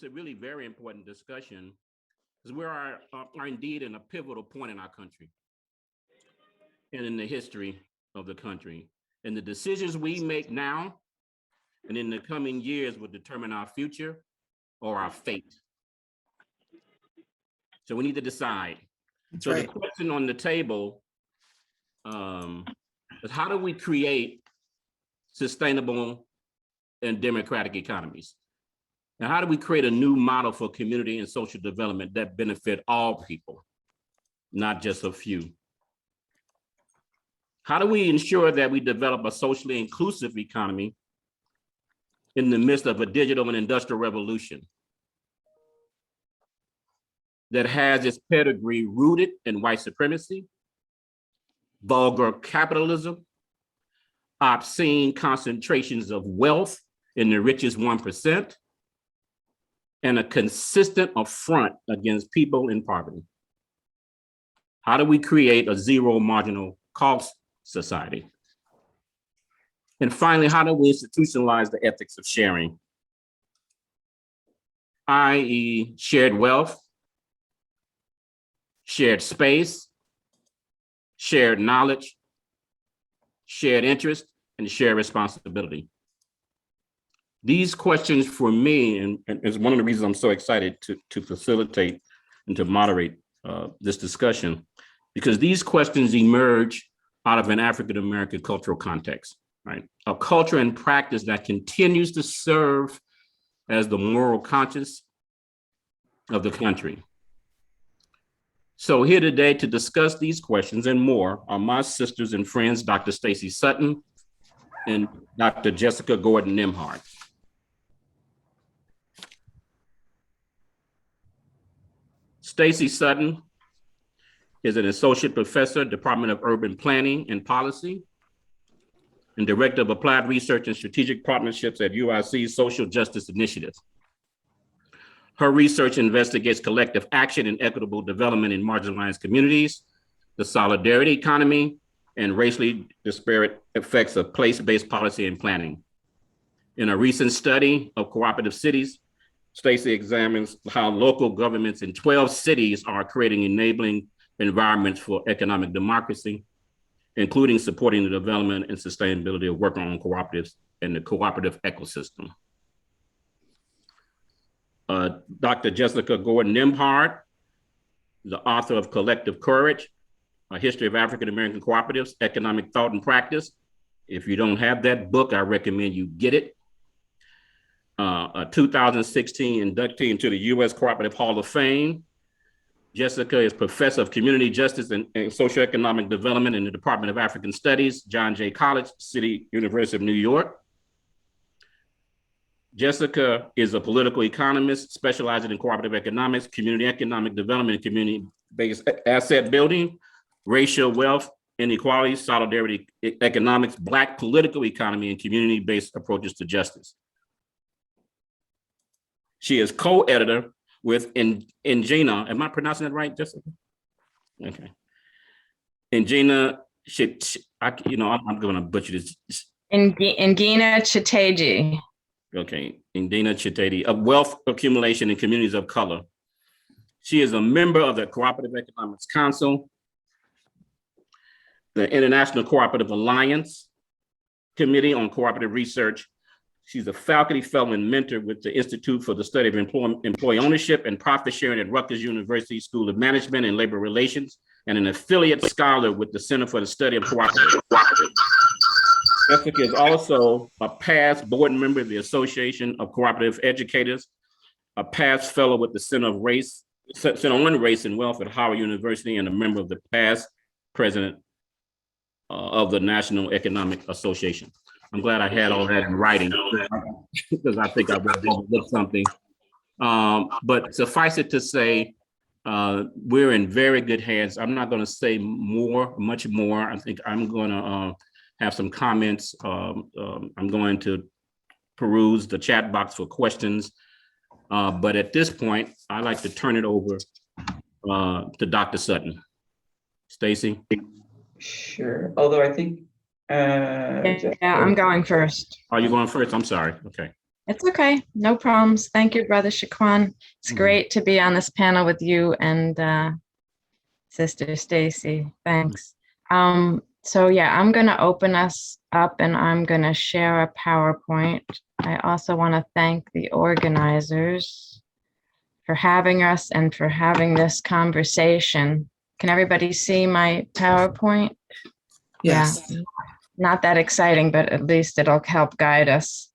it's a really very important discussion because we are indeed in a pivotal point in our country and in the history of the country. And the decisions we make now and in the coming years will determine our future or our fate. So we need to decide. That's so right. The question on the table is how do we create sustainable and democratic economies? And how do we create a new model for community and social development that benefit all people, not just a few? How do we ensure that we develop a socially inclusive economy in the midst of a digital and industrial revolution that has its pedigree rooted in white supremacy, vulgar capitalism, obscene concentrations of wealth in the richest 1%, and a consistent affront against people in poverty? How do we create a zero marginal cost society? And finally, how do we institutionalize the ethics of sharing, i.e. shared wealth, shared space, shared knowledge, shared interest, and shared responsibility? These questions for me, and is one of the reasons I'm so excited to facilitate and to moderate this discussion, because these questions emerge out of an African-American cultural context, right? A culture and practice that continues to serve as the moral conscience of the country. So here today to discuss these questions and more are my sisters and friends, Dr. Stacey Sutton and Dr. Jessica Gordon Nembhard. Stacey Sutton is an associate professor, Department of Urban Planning and Policy, and Director of Applied Research and Strategic Partnerships at UIC's Social Justice Initiative. Her research investigates collective action and equitable development in marginalized communities, the solidarity economy, and racially disparate effects of place-based policy and planning. In a recent study of cooperative cities, Stacey examines how local governments in 12 cities are creating enabling environments for economic democracy, including supporting the development and sustainability of worker-owned cooperatives and the cooperative ecosystem. Dr. Jessica Gordon Nembhard, the author of Collective Courage, A History of African-American Cooperatives, Economic Thought and Practice. If you don't have that book, I recommend you get it. A 2016 inductee into the U.S. Cooperative Hall of Fame. Jessica is Professor of Community Justice and Socioeconomic Development in the Department of African Studies, John Jay College, City University of New York. Jessica is a political economist specializing in cooperative economics, community economic development, and community-based asset building, racial wealth, inequality, solidarity economics, Black political economy, and community-based approaches to justice. She is co-editor with Ingina. Am I pronouncing that right, Jessica? Okay. Ingina, I'm going to butcher this. Ingina Chiteji. Okay, Ingina Chiteji, of Wealth Accumulation in Communities of Color. She is a member of the Cooperative Economics Council, the International Cooperative Alliance Committee on Cooperative Research. She's a faculty fellow and mentor with the Institute for the Study of Employee Ownership and Profit Sharing at Rutgers University School of Management and Labor Relations, and an affiliate scholar with the Center for the Study of Cooperative. Jessica is also a past board member of the Association of Cooperative Educators, a past fellow with the Center on Race and Wealth at Howard University, and a member of the past president of the National Economic Association. I'm glad I had all that in writing because I think I would have overlooked something. But suffice it to say, we're in very good hands. I'm not going to say much more. I think I'm going to have some comments. I'm going to peruse the chat box for questions. But at this point, I'd like to turn it over to Dr. Sutton. Stacey? Sure, although I think yeah, I'm going first. Are you going first? I'm sorry. Okay. It's okay. No problems. Thank you, Brother Sequane. It's Mhm. great to be on this panel with you and Sister Stacey. Thanks. So yeah, I'm going to open us up and I'm going to share a PowerPoint. I also want to thank the organizers for having us and for having this conversation. Can everybody see my PowerPoint? Yes. Yeah, not that exciting, but at least it'll help guide us.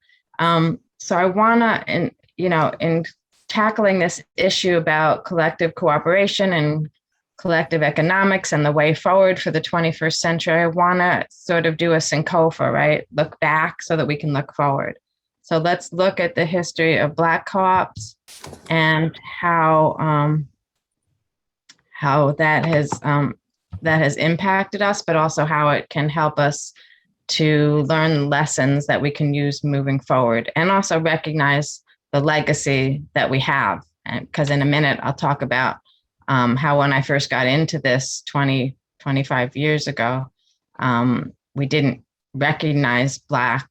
So I want to, in tackling this issue about collective cooperation and collective economics and the way forward for the 21st century, I want to sort of do a Sankofa, right? Look back so that we can look forward. So let's look at the history of Black co-ops and how that has impacted us, but also how it can help us to learn lessons that we can use moving forward, and also recognize the legacy that we have. And because in a minute, I'll talk about how when I first got into this 25 years ago, we didn't recognize Black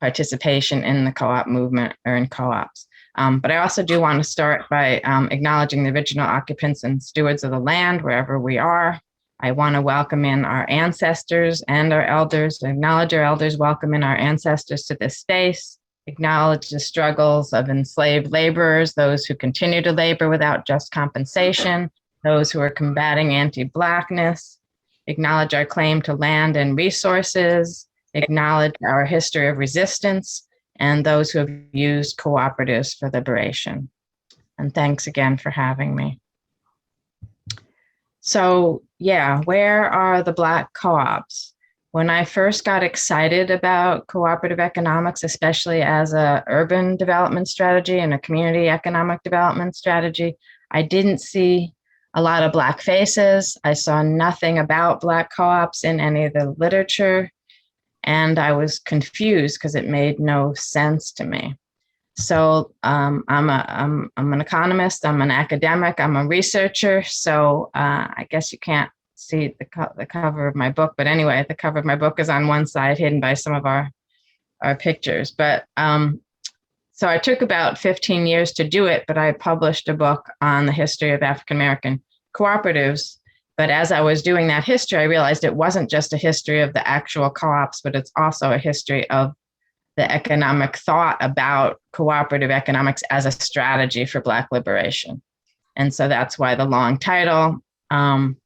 participation in the co-op movement or in co-ops. But I also do want to start by acknowledging the original occupants and stewards of the land wherever we are. I want to welcome in our ancestors and our elders, acknowledge our elders, welcome in our ancestors to this space, acknowledge the struggles of enslaved laborers, those who continue to labor without just compensation, those who are combating anti-Blackness, acknowledge our claim to land and resources, acknowledge our history of resistance, and those who have used cooperatives for liberation. And thanks again for having me. So yeah, where are the Black co-ops? When I first got excited about cooperative economics, especially as a urban development strategy and a community economic development strategy, I didn't see a lot of Black faces. I saw nothing about Black co-ops in any of the literature, and I was confused because it made no sense to me. So I'm an economist, I'm an academic, I'm a researcher. So I guess you can't see the cover of my book, but anyway, the cover of my book is on one side, hidden by some of our pictures. But so I took about 15 years to do it, but I published a book on the history of African American cooperatives. But as I was doing that history, I realized it wasn't just a history of the actual co-ops, but it's also a history of the economic thought about cooperative economics as a strategy for Black liberation. And so that's why the long title. And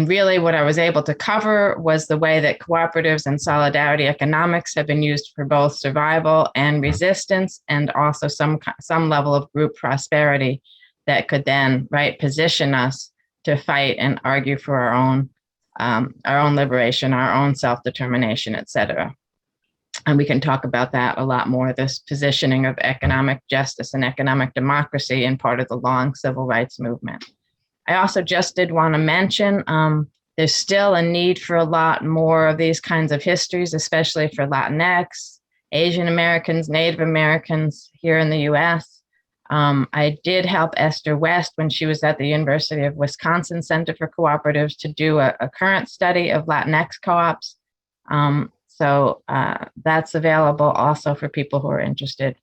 really what I was able to cover was the way that cooperatives and solidarity economics have been used for both survival and resistance, and also some level of group prosperity that could then position us to fight and argue for our own liberation, our own self-determination, et cetera. And we can talk about that a lot more, this positioning of economic justice and economic democracy in part of the long civil rights movement. I also just did want to mention there's still a need for a lot more of these kinds of histories, especially for Latinx, Asian Americans, Native Americans here in the US. I did help Esther West when she was at the University of Wisconsin Center for Cooperatives to do a current study of Latinx co-ops. So that's available also for people who are interested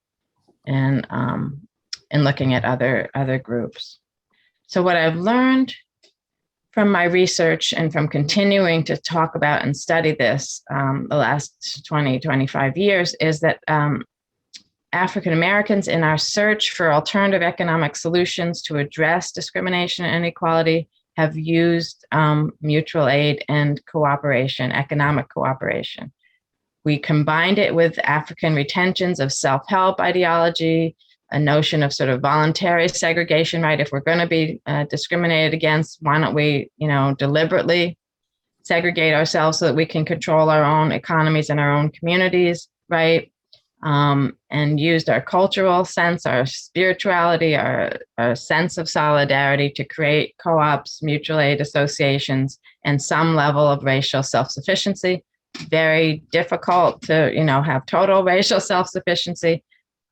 in looking at other groups. So what I've learned from my research and from continuing to talk about and study this the last 20, 25 years is that African Americans, in our search for alternative economic solutions to address discrimination and inequality, have used mutual aid and cooperation, economic cooperation. We combined it with African retentions of self-help ideology, a notion of sort of voluntary segregation, right? If we're going to be discriminated against, why don't we, deliberately segregate ourselves so that we can control our own economies and our own communities, right? And used our cultural sense, our spirituality, our sense of solidarity to create co-ops, mutual aid associations, and some level of racial self-sufficiency. Very difficult to, have total racial self-sufficiency.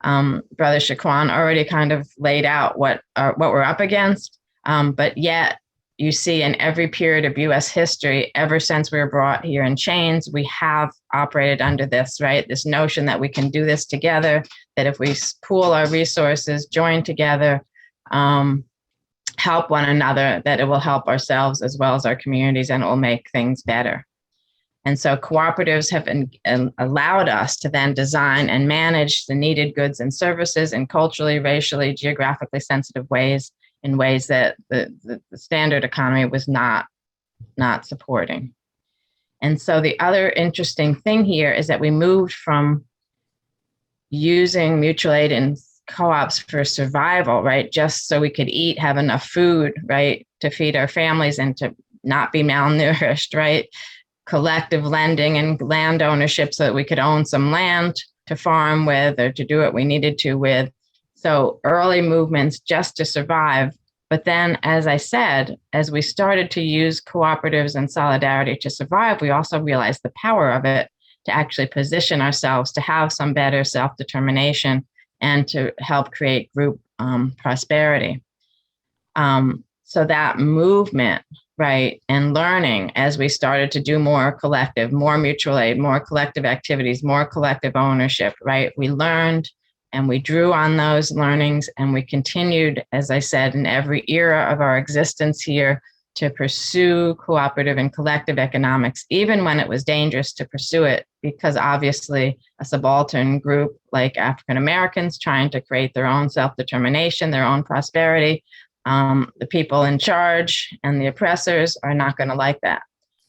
Brother Sequane already kind of laid out what we're up against, but yet you see in every period of US history, ever since we were brought here in chains, we have operated under this, right? This notion that we can do this together, that if we pool our resources, join together, help one another, that it will help ourselves as well as our communities, and it will make things better. And so cooperatives have allowed us to then design and manage the needed goods and services in culturally, racially, geographically sensitive ways, in ways that the standard economy was not supporting. And so the other interesting thing here is that we moved from using mutual aid and co-ops for survival, right? Just so we could eat, have enough food, right? To feed our families and to not be malnourished, right? Collective lending and land ownership so that we could own some land to farm with or to do what we needed to with. So early movements just to survive. But then, as I said, as we started to use cooperatives and solidarity to survive, we also realized the power of it to actually position ourselves to have some better self-determination and to help create group prosperity. So that movement, right, and learning as we started to do more collective, more mutual aid, more collective activities, more collective ownership, right? We learned and we drew on those learnings, and we continued, as I said, in every era of our existence here to pursue cooperative and collective economics, even when it was dangerous to pursue it, because obviously a subaltern group like African Americans trying to create their own self-determination, their own prosperity, the people in charge and the oppressors are not going to like that.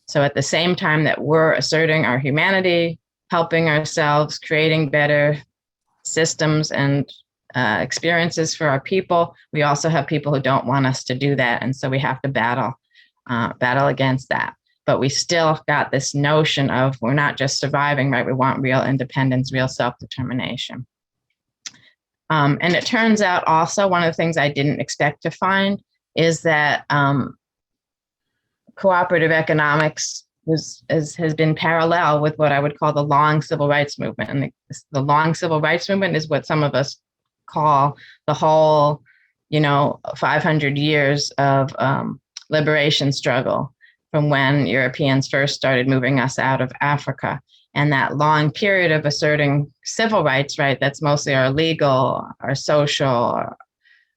So at the same time that we're asserting our humanity, helping ourselves, creating better systems and experiences for our people, we also have people who don't want us to do that. And so we have to battle against that. But we still got this notion of we're not just surviving, right? We want real independence, real self-determination. And it turns out also one of the things I didn't expect to find is that cooperative economics has been parallel with what I would call the long civil rights movement. And the long civil rights movement is what some of us call the whole, 500 years of liberation struggle from when Europeans first started moving us out of Africa. And that long period of asserting civil rights, right, that's mostly our legal, our social,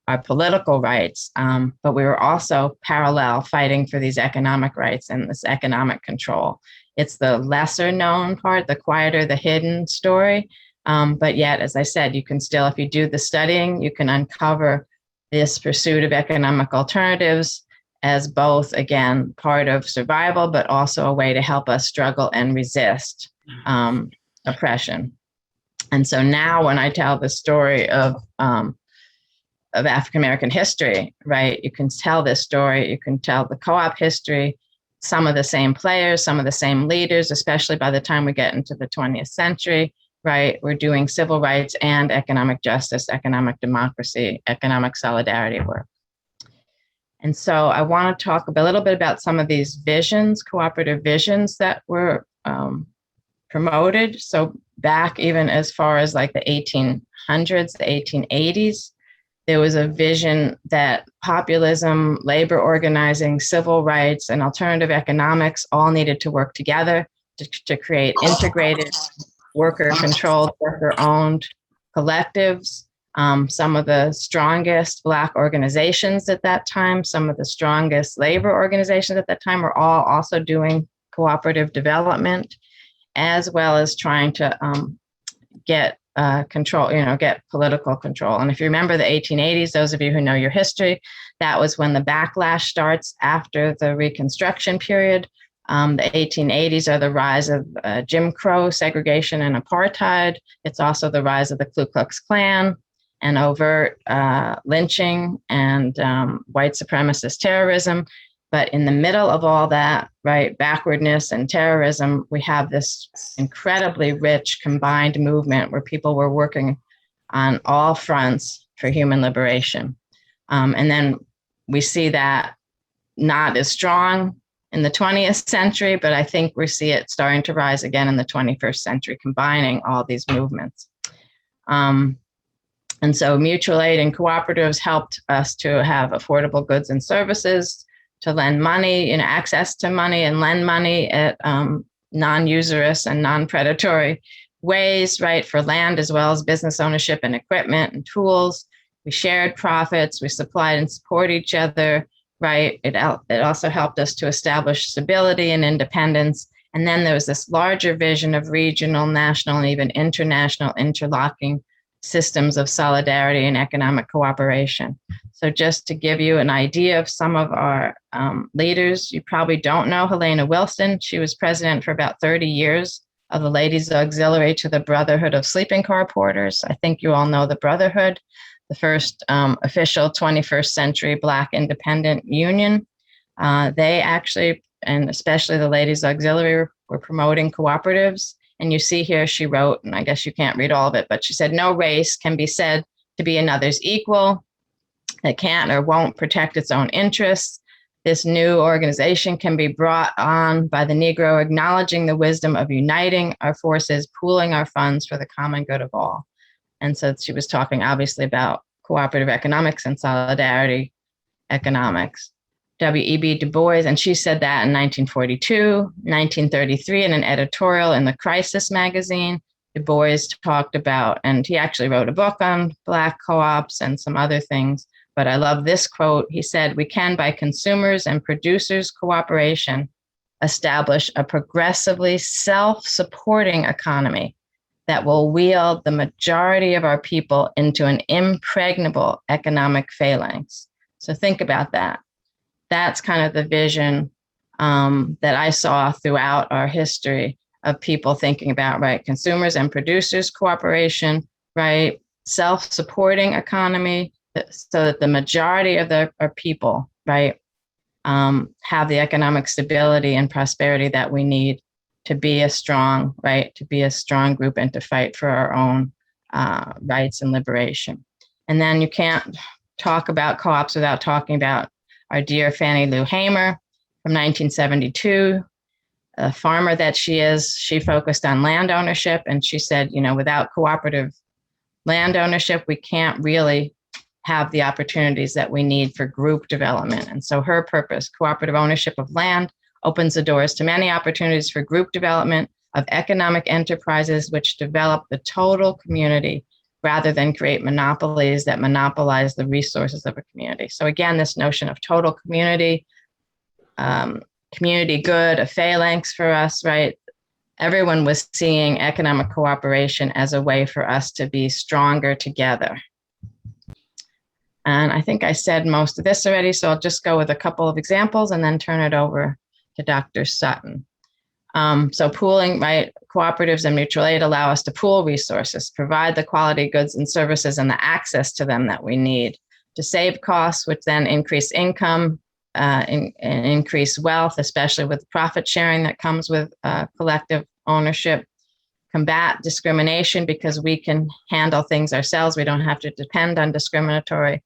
our political rights. But we were also parallel fighting for these economic rights and this economic control. It's the lesser known part, the quieter, the hidden story. But yet, as I said, you can still, if you do the studying, you can uncover this pursuit of economic alternatives as both, again, part of survival, but also a way to help us struggle and resist oppression. And so now when I tell the story of African-American history, right, you can tell this story, you can tell the co-op history, some of the same players, some of the same leaders, especially by the time we get into the 20th century, right, we're doing civil rights and economic justice, economic democracy, economic solidarity work. And so I want to talk a little bit about some of these visions, cooperative visions that were promoted. So back even as far as like the 1800s, the 1880s, there was a vision that populism, labor organizing, civil rights, and alternative economics all needed to work together to create integrated, worker-controlled, worker-owned collectives. Some of the strongest Black organizations at that time, some of the strongest labor organizations at that time were all also doing cooperative development, as well as trying to get control, get political control. And if you remember the 1880s, those of you who know your history, that was when the backlash starts after the Reconstruction period. The 1880s are the rise of Jim Crow, segregation, and apartheid. It's also the rise of the Ku Klux Klan and overt lynching and white supremacist terrorism. But in the middle of all that, right, backwardness and terrorism, we have this incredibly rich combined movement where people were working on all fronts for human liberation. And then we see that not as strong in the 20th century, but I think we see it starting to rise again in the 21st century, combining all these movements. And so mutual aid and cooperatives helped us to have affordable goods and services, to lend money, access to money and lend money at non-usurious and non-predatory ways, right, for land as well as business ownership and equipment and tools. We shared profits, we supplied and support each other, right? It also helped us to establish stability and independence. And then there was this larger vision of regional, national, and even international interlocking systems of solidarity and economic cooperation. So just to give you an idea of some of our leaders, you probably don't know Helena Wilson. She was president for about 30 years of the Ladies Auxiliary to the Brotherhood of Sleeping Car Porters. I think you all know the Brotherhood, the first official 21st century Black independent union. They actually, and especially the Ladies Auxiliary, were promoting cooperatives. And you see here, she wrote, and I guess you can't read all of it, but she said, no race can be said to be another's equal. It can't or won't protect its own interests. This new organization can be brought on by the Negro acknowledging the wisdom of uniting our forces, pooling our funds for the common good of all. And so she was talking obviously about cooperative economics and solidarity economics. W.E.B. Du Bois, and she said that in 1942, 1933, in an editorial in the Crisis magazine. Du Bois talked about, and he actually wrote a book on Black co-ops and some other things, but I love this quote. He said, "We can, by consumers and producers' cooperation, establish a progressively self-supporting economy that will wield the majority of our people into an impregnable economic phalanx." So think about that. That's kind of the vision that I saw throughout our history of people thinking about, right, consumers and producers cooperation, right, self-supporting economy, so that the majority of our people, right, have the economic stability and prosperity that we need to be a strong, right, to be a strong group and to fight for our own rights and liberation. And then you can't talk about co-ops without talking about our dear Fannie Lou Hamer from 1972. A farmer that she is, she focused on land ownership, and she said, without cooperative land ownership, we can't really have the opportunities that we need for group development. And so her purpose, cooperative ownership of land, opens the doors to many opportunities for group development of economic enterprises which develop the total community rather than create monopolies that monopolize the resources of a community. So again, this notion of total community, community good, a phalanx for us, right? Everyone was seeing economic cooperation as a way for us to be stronger together. And I think I said most of this already, so I'll just go with a couple of examples and then turn it over to Dr. Sutton. So pooling, right, cooperatives and mutual aid allow us to pool resources, provide the quality goods and services and the access to them that we need to save costs, which then increase income and increase wealth, especially with profit sharing that comes with collective ownership, combat discrimination because we can handle things ourselves. We don't have to depend on discriminatory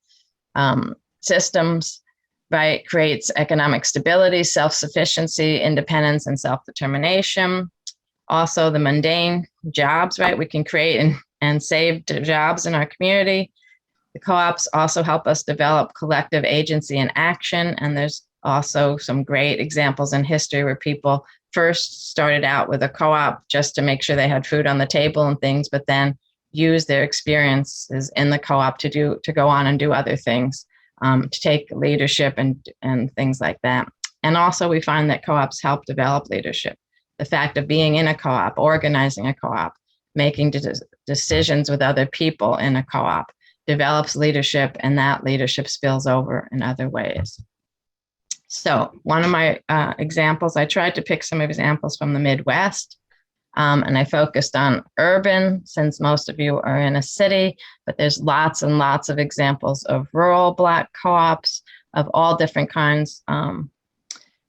systems. Right, creates economic stability, self-sufficiency, independence, and self-determination. Also, the mundane jobs, right? We can create and save jobs in our community. The co-ops also help us develop collective agency and action. And there's also some great examples in history where people first started out with a co-op just to make sure they had food on the table and things, but then use their experiences in the co-op to go on and do other things. To take leadership and things like that. And also we find that co-ops help develop leadership. The fact of being in a co-op, organizing a co-op, making decisions with other people in a co-op develops leadership, and that leadership spills over in other ways. So one of my examples, I tried to pick some examples from the Midwest. And I focused on urban since most of you are in a city, but there's lots and lots of examples of rural Black co-ops of all different kinds.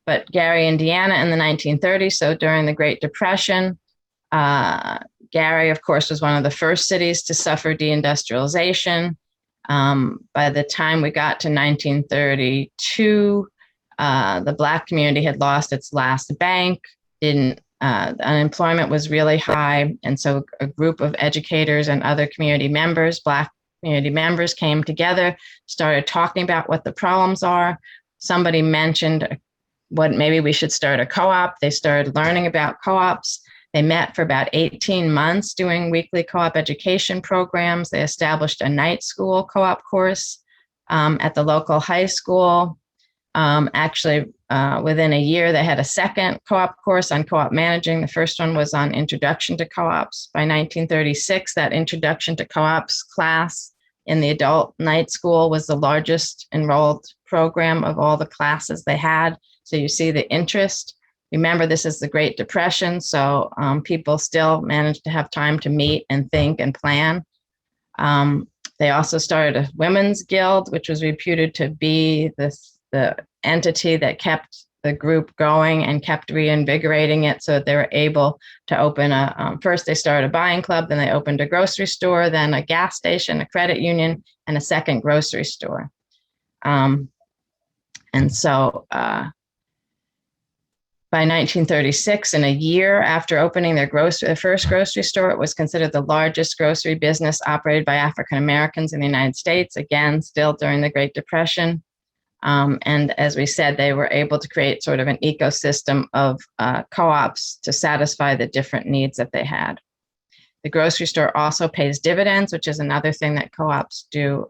But Gary, Indiana in the 1930s, so during the Great Depression, Gary, of course, was one of the first cities to suffer deindustrialization. By the time we got to 1932, the Black community had lost its last bank, unemployment was really high. And so a group of educators and other community members, Black community members, came together, started talking about what the problems are, somebody mentioned what maybe we should start a co-op. They started learning about co-ops. They met for about 18 months doing weekly co-op education programs. They established a night school co-op course at the local high school. Actually, within a year, they had a second co-op course on co-op managing. The first one was on introduction to co-ops. By 1936, that introduction to co-ops class in the adult night school was the largest enrolled program of all the classes they had. So you see the interest. Remember, this is the Great Depression, so people still managed to have time to meet and think and plan. They also started a women's guild, which was reputed to be the entity that kept the group going and kept reinvigorating it, so that they were able to open first they started a buying club, then they opened a grocery store, then a gas station, a credit union, and a second grocery store. And so by 1936, in a year after opening their first grocery store, it was considered the largest grocery business operated by African Americans in the United States, again, still during the Great Depression. And as we said, they were able to create sort of an ecosystem of co-ops to satisfy the different needs that they had. The grocery store also pays dividends, which is another thing that co-ops do,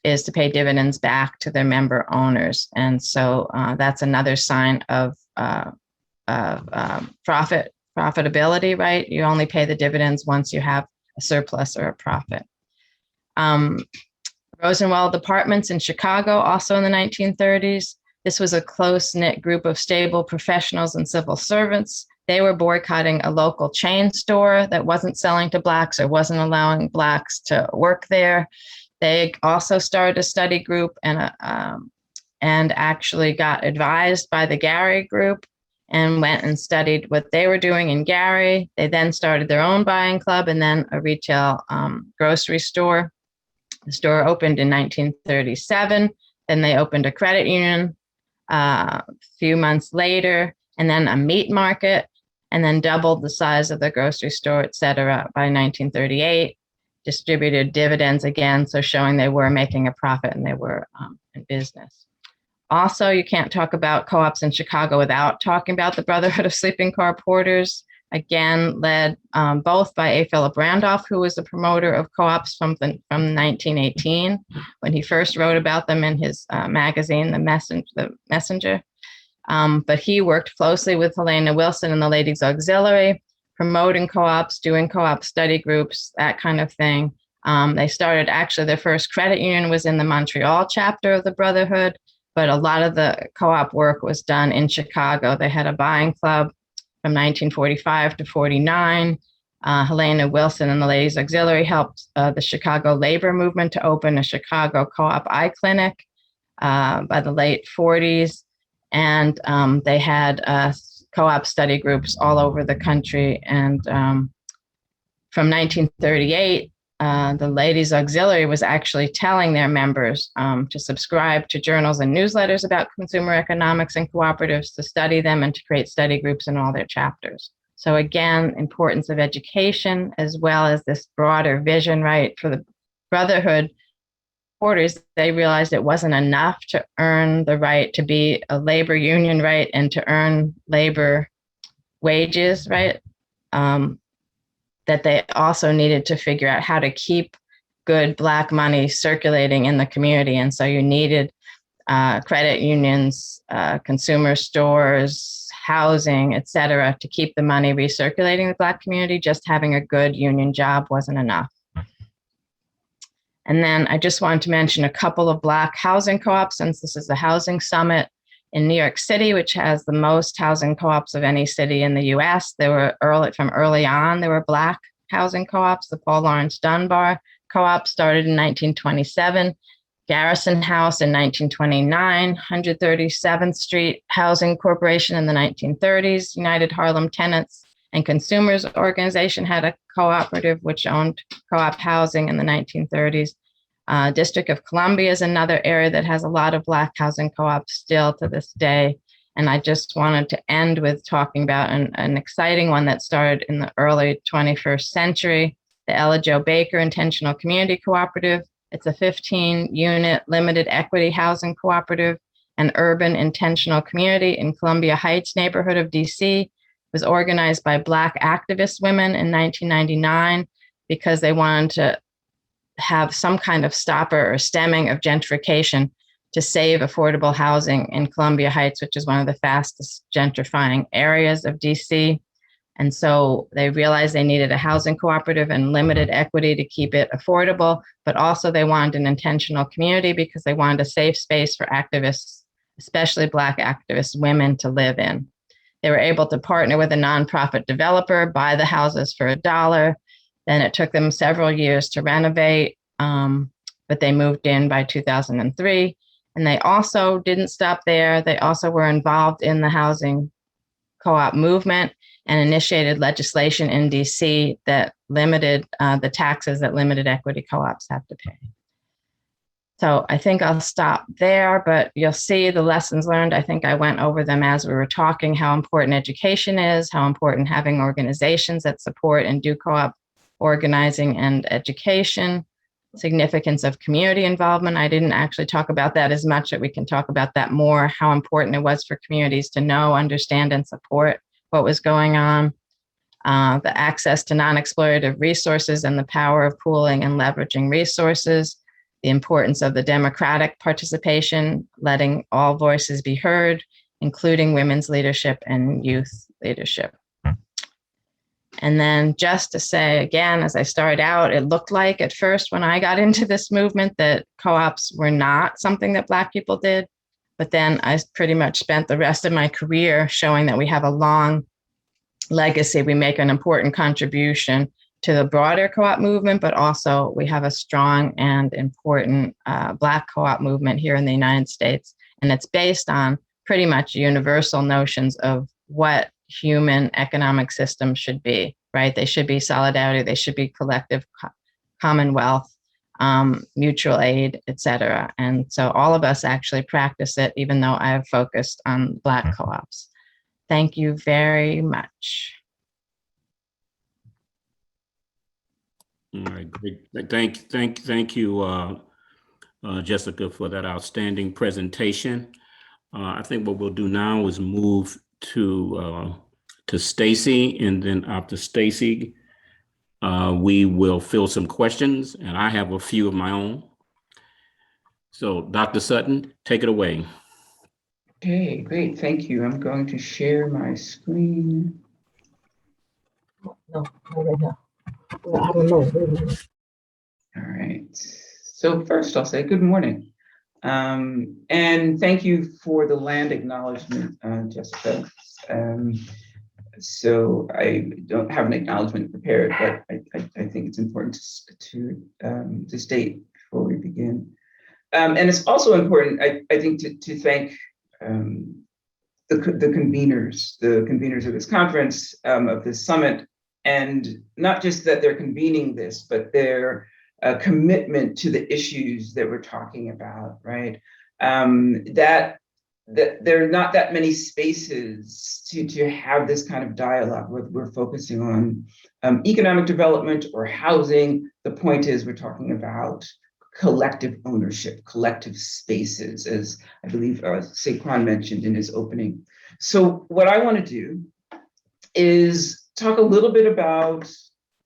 is to pay dividends back to their member owners. And so that's another sign of profitability, right? You only pay the dividends once you have a surplus or a profit. Rosenwald Apartments in Chicago, also in the 1930s. This was a close-knit group of stable professionals and civil servants. They were boycotting a local chain store that wasn't selling to Blacks or wasn't allowing Blacks to work there. They also started a study group and actually got advised by the Gary group and went and studied what they were doing in Gary. They then started their own buying club and then a retail grocery store. The store opened in 1937. Then they opened a credit union a few months later, and then a meat market, and then doubled the size of the grocery store, et cetera, by 1938. Distributed dividends again, so showing they were making a profit and they were in business. Also, you can't talk about co-ops in Chicago without talking about the Brotherhood of Sleeping Car Porters, again, led both by A. Philip Randolph, who was the promoter of co-ops from 1918, when he first wrote about them in his magazine, The Messenger. But he worked closely with Helena Wilson and the Ladies Auxiliary, promoting co-ops, doing co-op study groups, that kind of thing. They started, actually, their first credit union was in the Montreal chapter of the Brotherhood, but a lot of the co-op work was done in Chicago. They had a buying club from 1945 to 49. Helena Wilson and the Ladies Auxiliary helped the Chicago labor movement to open a Chicago co-op eye clinic by the late 40s. And they had co-op study groups all over the country. And from 1938, the Ladies Auxiliary was actually telling their members to subscribe to journals and newsletters about consumer economics and cooperatives, to study them and to create study groups in all their chapters. So again, importance of education, as well as this broader vision, right, for the Brotherhood porters. They realized it wasn't enough to earn the right to be a labor union, right, and to earn labor wages, right, that they also needed to figure out how to keep good Black money circulating in the community. And so you needed credit unions, consumer stores, housing, et cetera, to keep the money recirculating in the Black community. Just having a good union job wasn't enough. And then I just wanted to mention a couple of Black housing co-ops, since this is the Housing Summit in New York City, which has the most housing co-ops of any city in the US. There were early on, there were Black housing co-ops. The Paul Laurence Dunbar co-op started in 1927, Garrison House in 1929, 137th Street Housing Corporation in the 1930s, United Harlem Tenants and Consumers Organization had a cooperative which owned co-op housing in the 1930s. District of Columbia is another area that has a lot of Black housing co-ops still to this day. And I just wanted to end with talking about an exciting one that started in the early 21st century, the Ella Jo Baker Intentional Community Cooperative. It's a 15-unit limited equity housing cooperative. an urban intentional community in Columbia Heights neighborhood of DC. It was organized by Black activist women in 1999 because they wanted to have some kind of stopper or stemming of gentrification to save affordable housing in Columbia Heights, which is one of the fastest gentrifying areas of DC. And so they realized they needed a housing cooperative and limited equity to keep it affordable, but also they wanted an intentional community because they wanted a safe space for activists, especially Black activist women, to live in. They were able to partner with a nonprofit developer, buy the houses for $1. Then it took them several years to renovate, but they moved in by 2003. And they also didn't stop there. They also were involved in the housing co-op movement and initiated legislation in DC that limited the taxes that limited equity co-ops have to pay. So I think I'll stop there, but you'll see the lessons learned. I think I went over them as we were talking, how important education is, how important having organizations that support and do co-op organizing and education, significance of community involvement. I didn't actually talk about that as much, but we can talk about that more, how important it was for communities to know, understand, and support what was going on, the access to non-exploitative resources and the power of pooling and leveraging resources, the importance of the democratic participation, letting all voices be heard, including women's leadership and youth leadership. And then just to say again, as I started out, it looked like at first when I got into this movement that co-ops were not something that Black people did. But then I pretty much spent the rest of my career showing that we have a long legacy. We make an important contribution to the broader co-op movement, but also we have a strong and important Black co-op movement here in the United States. And it's based on pretty much universal notions of what human economic systems should be, right? They should be solidarity, they should be collective commonwealth, mutual aid, et cetera. And so all of us actually practice it, even though I have focused on Black co-ops. Thank you very much. All right, great. Thank you, Jessica, for that outstanding presentation. I think what we'll do now is move to Stacey, and then after Stacey, we will fill some questions, and I have a few of my own. So Dr. Sutton, take it away. Okay, great, thank you. I'm going to share my screen. No. I don't know. All right, so first I'll say good morning. And thank you for the land acknowledgement, Jessica. So I don't have an acknowledgement prepared, but I think it's important to state before we begin. And it's also important, I think, to thank the conveners of this conference, of this summit, and not just that they're convening this, but their commitment to the issues that we're talking about, right? That there are not that many spaces to have this kind of dialogue where we're focusing on economic development or housing. The point is we're talking about collective ownership, collective spaces, as I believe Sequane mentioned in his opening. So what I want to do is talk a little bit about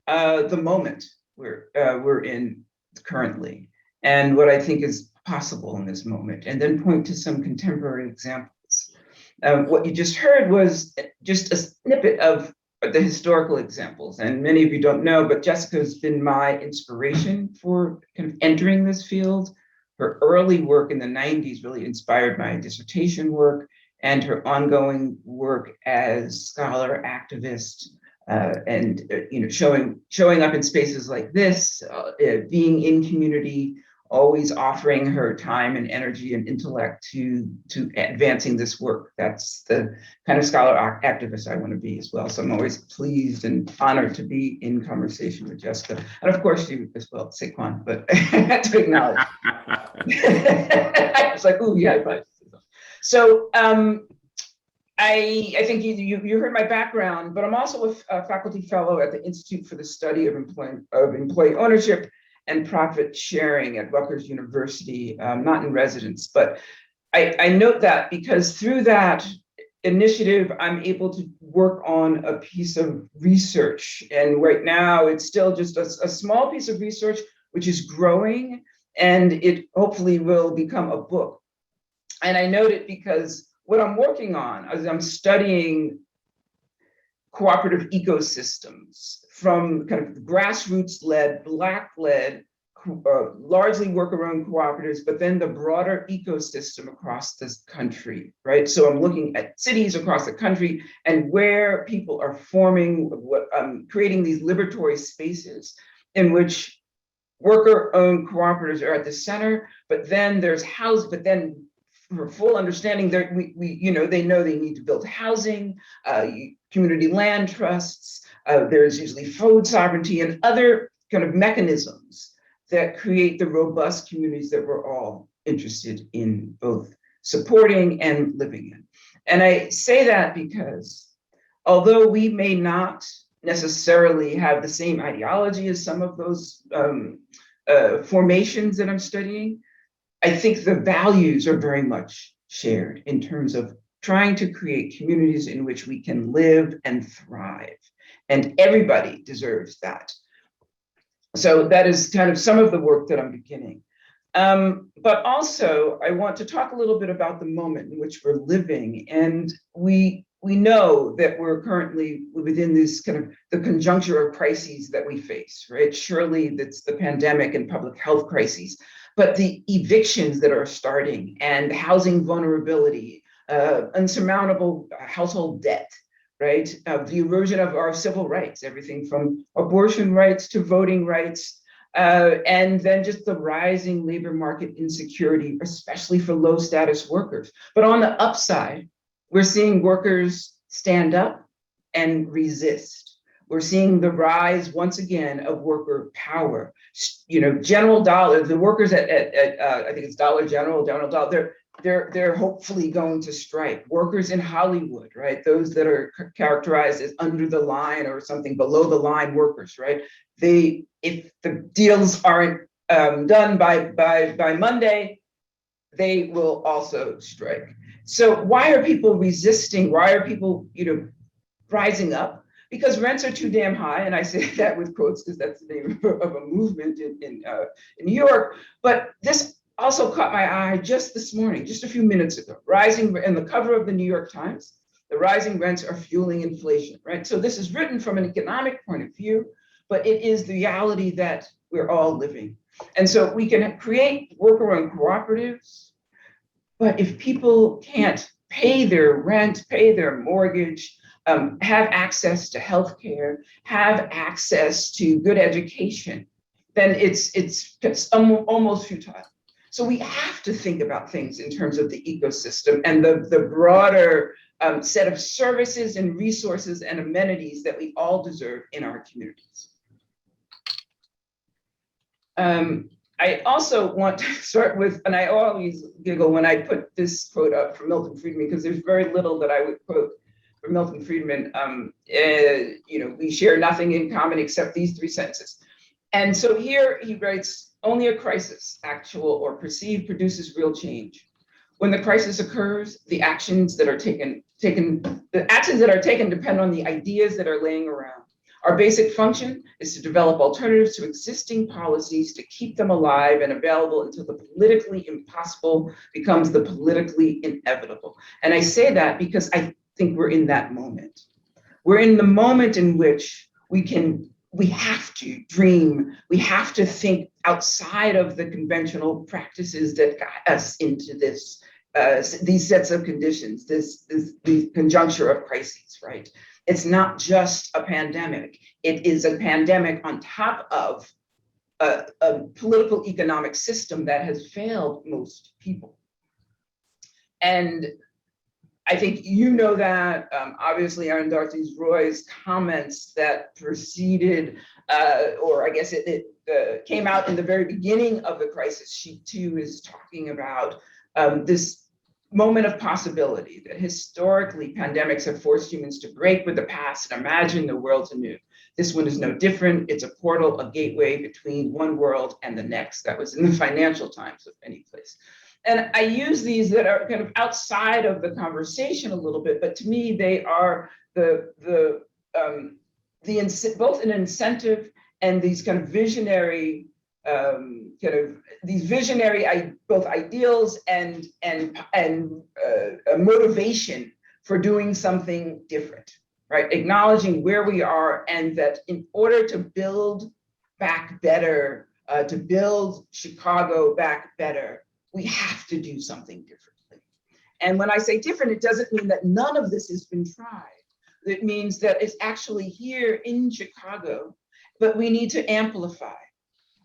the moment we're in currently and what I think is possible in this moment, and then point to some contemporary examples. What you just heard was just a snippet of the historical examples, and many of you don't know, but Jessica's been my inspiration for kind of entering this field. Her early work in the 90s really inspired my dissertation work, and her ongoing work as scholar, activist, and showing up in spaces like this, being in community, always offering her time and energy and intellect to advancing this work. That's the kind of scholar activist I want to be as well. So I'm always pleased and honored to be in conversation with Jessica. And of course you as well, Sequane, but I had to acknowledge. I was like, ooh, yeah, but. So I think you heard my background, but I'm also a faculty fellow at the Institute for the Study of Employee Ownership and Profit Sharing at Rutgers University, not in residence, but I note that because through that initiative, I'm able to work on a piece of research. And right now, it's still just a small piece of research, which is growing, and it hopefully will become a book. And I note it because what I'm working on is I'm studying cooperative ecosystems from kind of grassroots-led, Black-led, largely worker-owned cooperatives, but then the broader ecosystem across this country, right? So I'm looking at cities across the country and where people are forming, creating these liberatory spaces in which worker-owned cooperatives are at the center, but then there's housing, but then for full understanding, they know they need to build housing, community land trusts, there's usually food sovereignty and other kind of mechanisms that create the robust communities that we're all interested in both supporting and living in. And I say that because although we may not necessarily have the same ideology as some of those formations that I'm studying, I think the values are very much shared in terms of trying to create communities in which we can live and thrive. And everybody deserves that. So that is kind of some of the work that I'm beginning. But also, I want to talk a little bit about the moment in which we're living. And we know that we're currently within this kind of the conjuncture of crises that we face, right? Surely that's the pandemic and public health crises, but the evictions that are starting and housing vulnerability, unsurmountable household debt, right? The erosion of our civil rights, everything from abortion rights to voting rights, and then just the rising labor market insecurity, especially for low status workers. But on the upside, we're seeing workers stand up and resist. We're seeing the rise once again of worker power. General Dollar, the workers at I think it's Dollar General, they're hopefully going to strike. Workers in Hollywood, right? Those that are characterized as under the line or something below the line workers, right? If the deals aren't done by Monday, they will also strike. So why are people resisting? Why are people, rising up? Because rents are too damn high, and I say that with quotes because that's the name of a movement in New York. But this also caught my eye just this morning, just a few minutes ago. Rising in the cover of the New York Times, the rising rents are fueling inflation, right? So this is written from an economic point of view, but it is the reality that we're all living. And so we can create worker-owned cooperatives, but if people can't pay their rent, pay their mortgage, have access to healthcare, have access to good education, then it's almost futile. So we have to think about things in terms of the ecosystem and the broader set of services and resources and amenities that we all deserve in our communities. I also want to start with, and I always giggle when I put this quote up from Milton Friedman, because there's very little that I would quote from Milton Friedman. We share nothing in common except these three sentences. And so here he writes, only a crisis, actual or perceived, produces real change. When the crisis occurs, the actions that are taken depend on the ideas that are laying around. Our basic function is to develop alternatives to existing policies to keep them alive and available until the politically impossible becomes the politically inevitable. And I say that because I think we're in that moment. We're in the moment in which we have to dream, we have to think outside of the conventional practices that got us into this, these sets of conditions, the conjuncture of crises, right? It's not just a pandemic. It is a pandemic on top of a political economic system that has failed most people. And I think you know that, obviously Arundhati Roy's comments that preceded, or I guess it came out in the very beginning of the crisis. She too is talking about this moment of possibility that historically pandemics have forced humans to break with the past and imagine the world anew. This one is no different. It's a portal, a gateway between one world and the next. That was in the Financial Times of any place. And I use these that are kind of outside of the conversation a little bit, but to me, they are both an incentive and these kind of visionary both ideals and motivation for doing something different, right? Acknowledging where we are, and that in order to build back better, to build Chicago back better, we have to do something differently. And when I say different, it doesn't mean that none of this has been tried. It means that it's actually here in Chicago, but we need to amplify.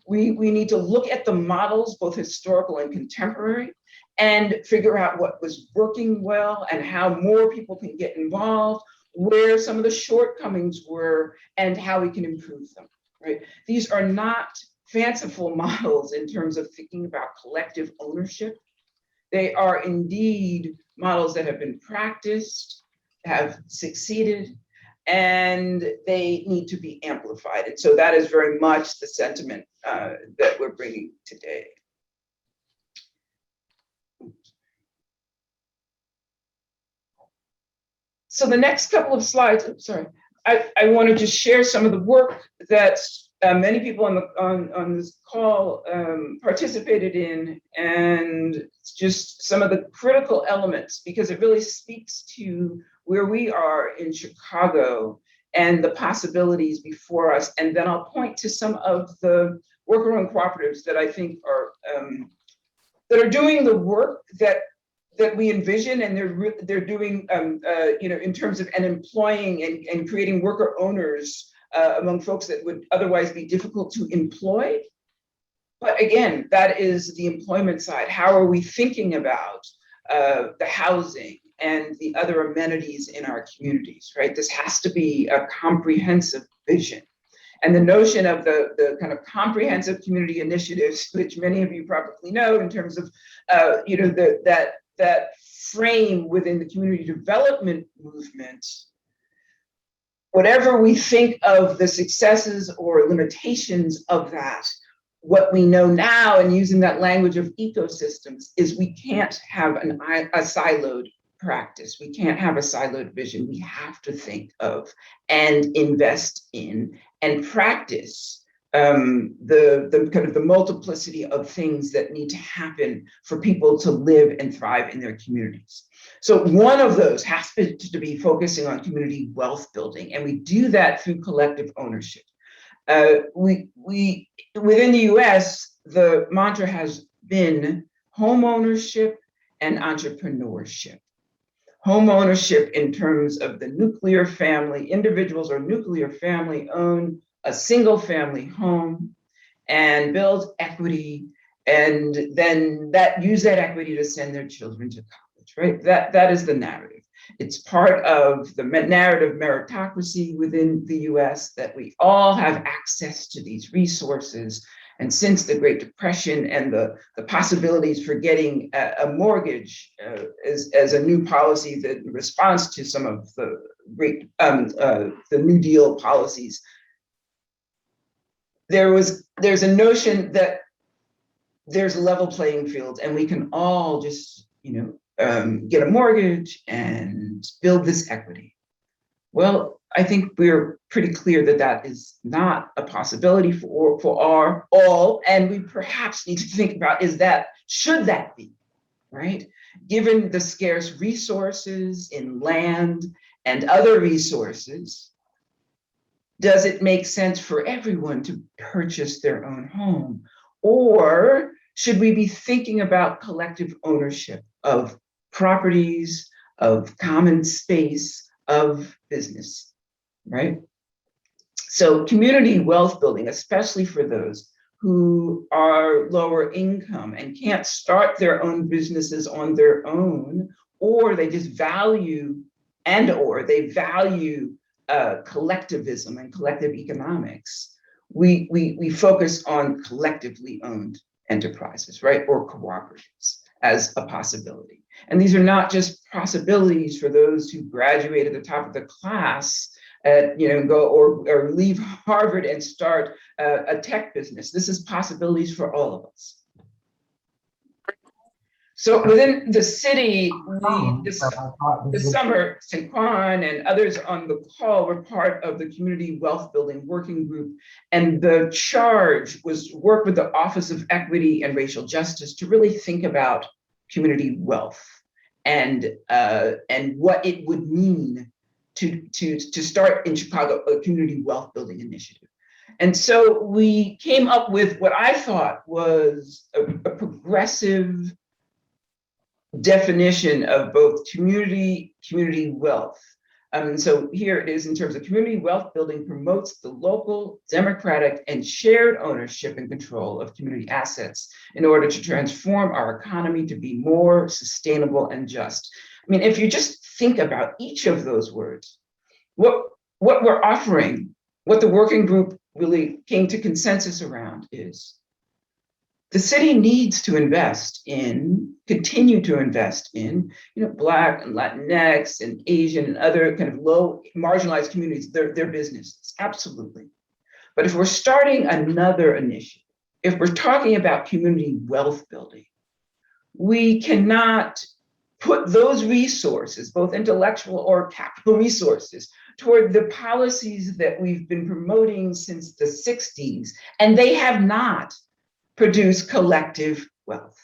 We need to look at the models, both historical and contemporary, and figure out what was working well and how more people can get involved, where some of the shortcomings were, and how we can improve them, right? These are not fanciful models in terms of thinking about collective ownership. They are indeed models that have been practiced, have succeeded, and they need to be amplified. And so that is very much the sentiment that we're bringing today. So the next couple of slides, I want to just share some of the work that many people on this call participated in, and just some of the critical elements, because it really speaks to where we are in Chicago and the possibilities before us. And then I'll point to some of the worker-owned cooperatives that I think are doing the work that we envision, and they're doing in terms of employing and creating worker owners among folks that would otherwise be difficult to employ. But again, that is the employment side. How are we thinking about the housing and the other amenities in our communities, right? This has to be a comprehensive vision. And the notion of the kind of comprehensive community initiatives, which many of you probably know in terms of that frame within the community development movement, whatever we think of the successes or limitations of that, what we know now, and using that language of ecosystems, is we can't have a siloed practice. We can't have a siloed vision. We have to think of and invest in and practice the kind of the multiplicity of things that need to happen for people to live and thrive in their communities. So one of those has to be focusing on community wealth building, and we do that through collective ownership. We within the US, the mantra has been home ownership and entrepreneurship. Home ownership in terms of the nuclear family, individuals or nuclear family own a single family home and build equity, and then use that equity to send their children to college, right? That is the narrative. It's part of the narrative meritocracy within the US, that we all have access to these resources. And since the Great Depression and the possibilities for getting a mortgage as a new policy that responds to some of the great the New Deal policies, there's a notion that there's a level playing field and we can all just get a mortgage and build this equity. Well, I think we're pretty clear that that is not a possibility for our all, and we perhaps need to think about, should that be, right? Given the scarce resources in land and other resources, does it make sense for everyone to purchase their own home? Or should we be thinking about collective ownership of properties, of common space, of business, right? So community wealth building, especially for those who are lower income and can't start their own businesses on their own, or they just value collectivism and collective economics, we focus on collectively owned enterprises, right? Or cooperatives as a possibility. And these are not just possibilities for those who graduate at the top of the class, go or leave Harvard and start a tech business. This is possibilities for all of us. So within the city, this summer, Sequane and others on the call were part of the Community Wealth Building Working Group. And the charge was to work with the Office of Equity and Racial Justice to really think about community wealth and what it would mean to start in Chicago a community wealth building initiative. And so we came up with what I thought was a progressive definition of both community wealth. So here it is in terms of community wealth building promotes the local, democratic, and shared ownership and control of community assets in order to transform our economy to be more sustainable and just. I mean, if you just think about each of those words, what we're offering, what the working group really came to consensus around is the city needs to continue to invest in, Black and Latinx and Asian and other kind of low marginalized communities, their businesses, absolutely. But if we're starting another initiative, if we're talking about community wealth building, we cannot put those resources, both intellectual or capital resources, toward the policies that we've been promoting since the 60s, and they have not produce collective wealth.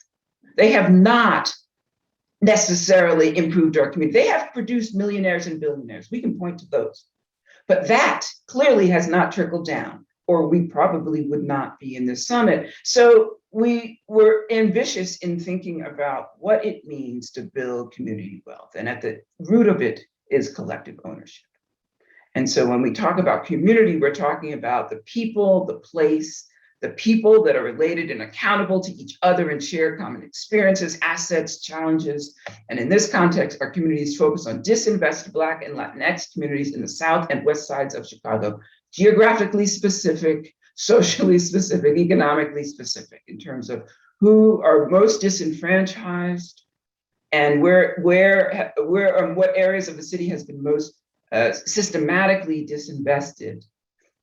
They have not necessarily improved our community. They have produced millionaires and billionaires. We can point to those. But that clearly has not trickled down, or we probably would not be in this summit. So we were ambitious in thinking about what it means to build community wealth. And at the root of it is collective ownership. And so when we talk about community, we're talking about the people, the place, the people that are related and accountable to each other and share common experiences, assets, challenges. And in this context, our communities focus on disinvested Black and Latinx communities in the South and West sides of Chicago, geographically specific, socially specific, economically specific in terms of who are most disenfranchised and what areas of the city has been most systematically disinvested.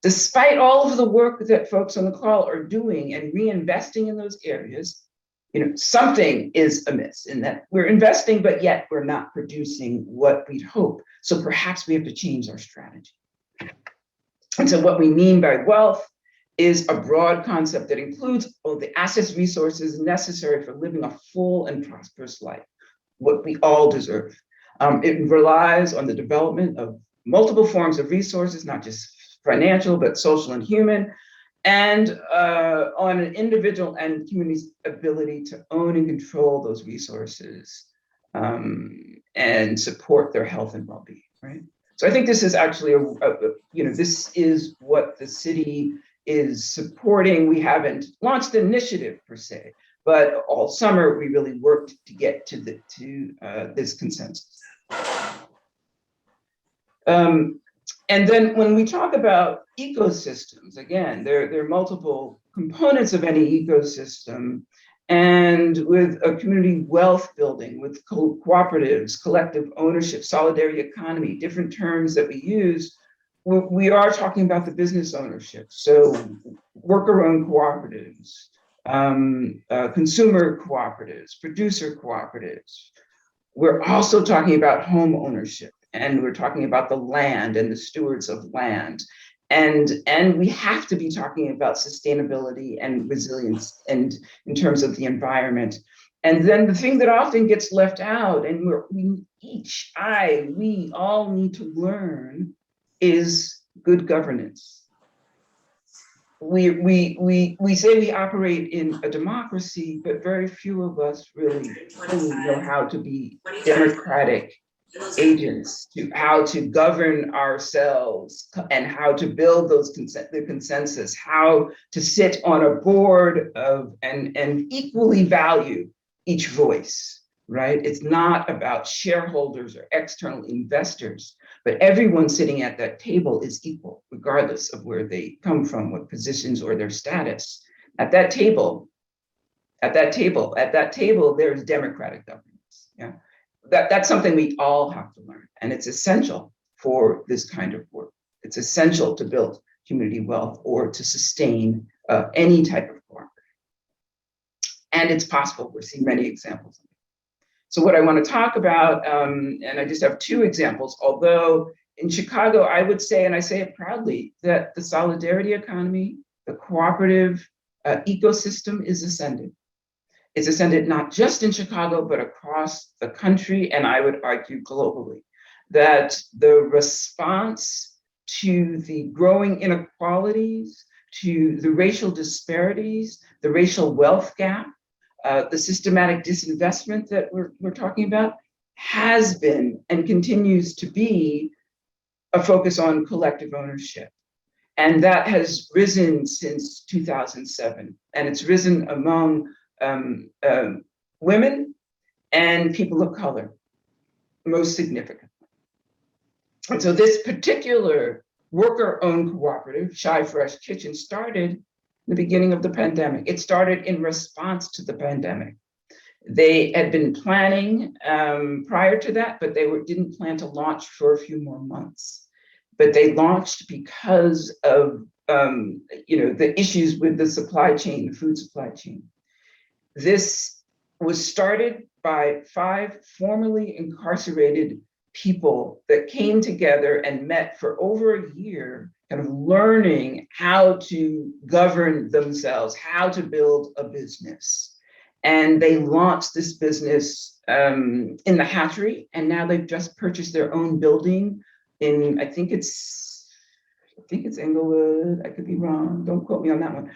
Despite all of the work that folks on the call are doing and reinvesting in those areas, something is amiss in that we're investing, but yet we're not producing what we'd hope. So perhaps we have to change our strategy. And so what we mean by wealth is a broad concept that includes all the assets, resources necessary for living a full and prosperous life, what we all deserve. It relies on the development of multiple forms of resources, not just financial, but social and human, and on an individual and community's ability to own and control those resources and support their health and well-being, right? So I think this is actually, this is what the city is supporting. We haven't launched an initiative per se, but all summer we really worked to get to this consensus. And then when we talk about ecosystems, again, there are multiple components of any ecosystem. And with a community wealth building, with cooperatives, collective ownership, solidarity economy, different terms that we use, we are talking about the business ownership. So worker-owned cooperatives, consumer cooperatives, producer cooperatives. We're also talking about home ownership. And we're talking about the land and the stewards of land. And we have to be talking about sustainability and resilience and in terms of the environment. And then the thing that often gets left out, and we all need to learn, is good governance. We say we operate in a democracy, but very few of us really know how to be democratic agents, to how to govern ourselves and how to build the consensus, how to sit on a board of and equally value each voice, right? It's not about shareholders or external investors, but everyone sitting at that table is equal, regardless of where they come from, what positions or their status. At that table, there's democratic governance, yeah? That's something we all have to learn, and it's essential for this kind of work. It's essential to build community wealth or to sustain any type of cooperative. And it's possible. We're seeing many examples of it. So what I want to talk about, and I just have two examples, although in Chicago, I would say, and I say it proudly, that the solidarity economy, the cooperative ecosystem is ascendant. It's ascendant not just in Chicago, but across the country, and I would argue globally, that the response to the growing inequalities, to the racial disparities, the racial wealth gap, the systematic disinvestment that we're talking about, has been and continues to be a focus on collective ownership. And that has risen since 2007. And it's risen among women and people of color, most significantly. And so this particular worker-owned cooperative, Shy Fresh Kitchen, started in the beginning of the pandemic. It started in response to the pandemic. They had been planning prior to that, but they didn't plan to launch for a few more months. But they launched because of the issues with the supply chain, the food supply chain. This was started by 5 formerly incarcerated people that came together and met for over a year, kind of learning how to govern themselves, how to build a business. And they launched this business in the hatchery, and now they've just purchased their own building in, I think it's Englewood, I could be wrong, don't quote me on that one,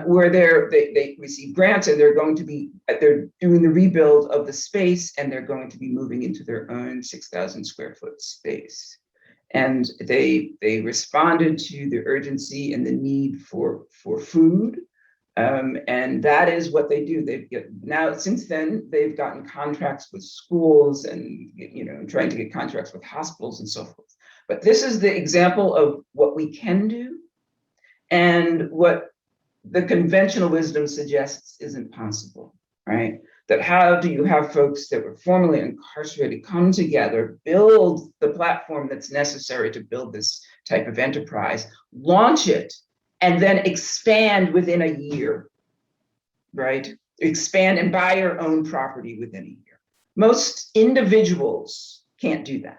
where they receive grants, and they're doing the rebuild of the space, and they're going to be moving into their own 6,000 square foot space. And they responded to the urgency and the need for food. And that is what they do. Since then, they've gotten contracts with schools and, trying to get contracts with hospitals and so forth. But this is the example of what we can do and what the conventional wisdom suggests isn't possible, right? That how do you have folks that were formerly incarcerated come together, build the platform that's necessary to build this type of enterprise, launch it, and then expand within a year, right? Expand and buy your own property within a year. Most individuals can't do that.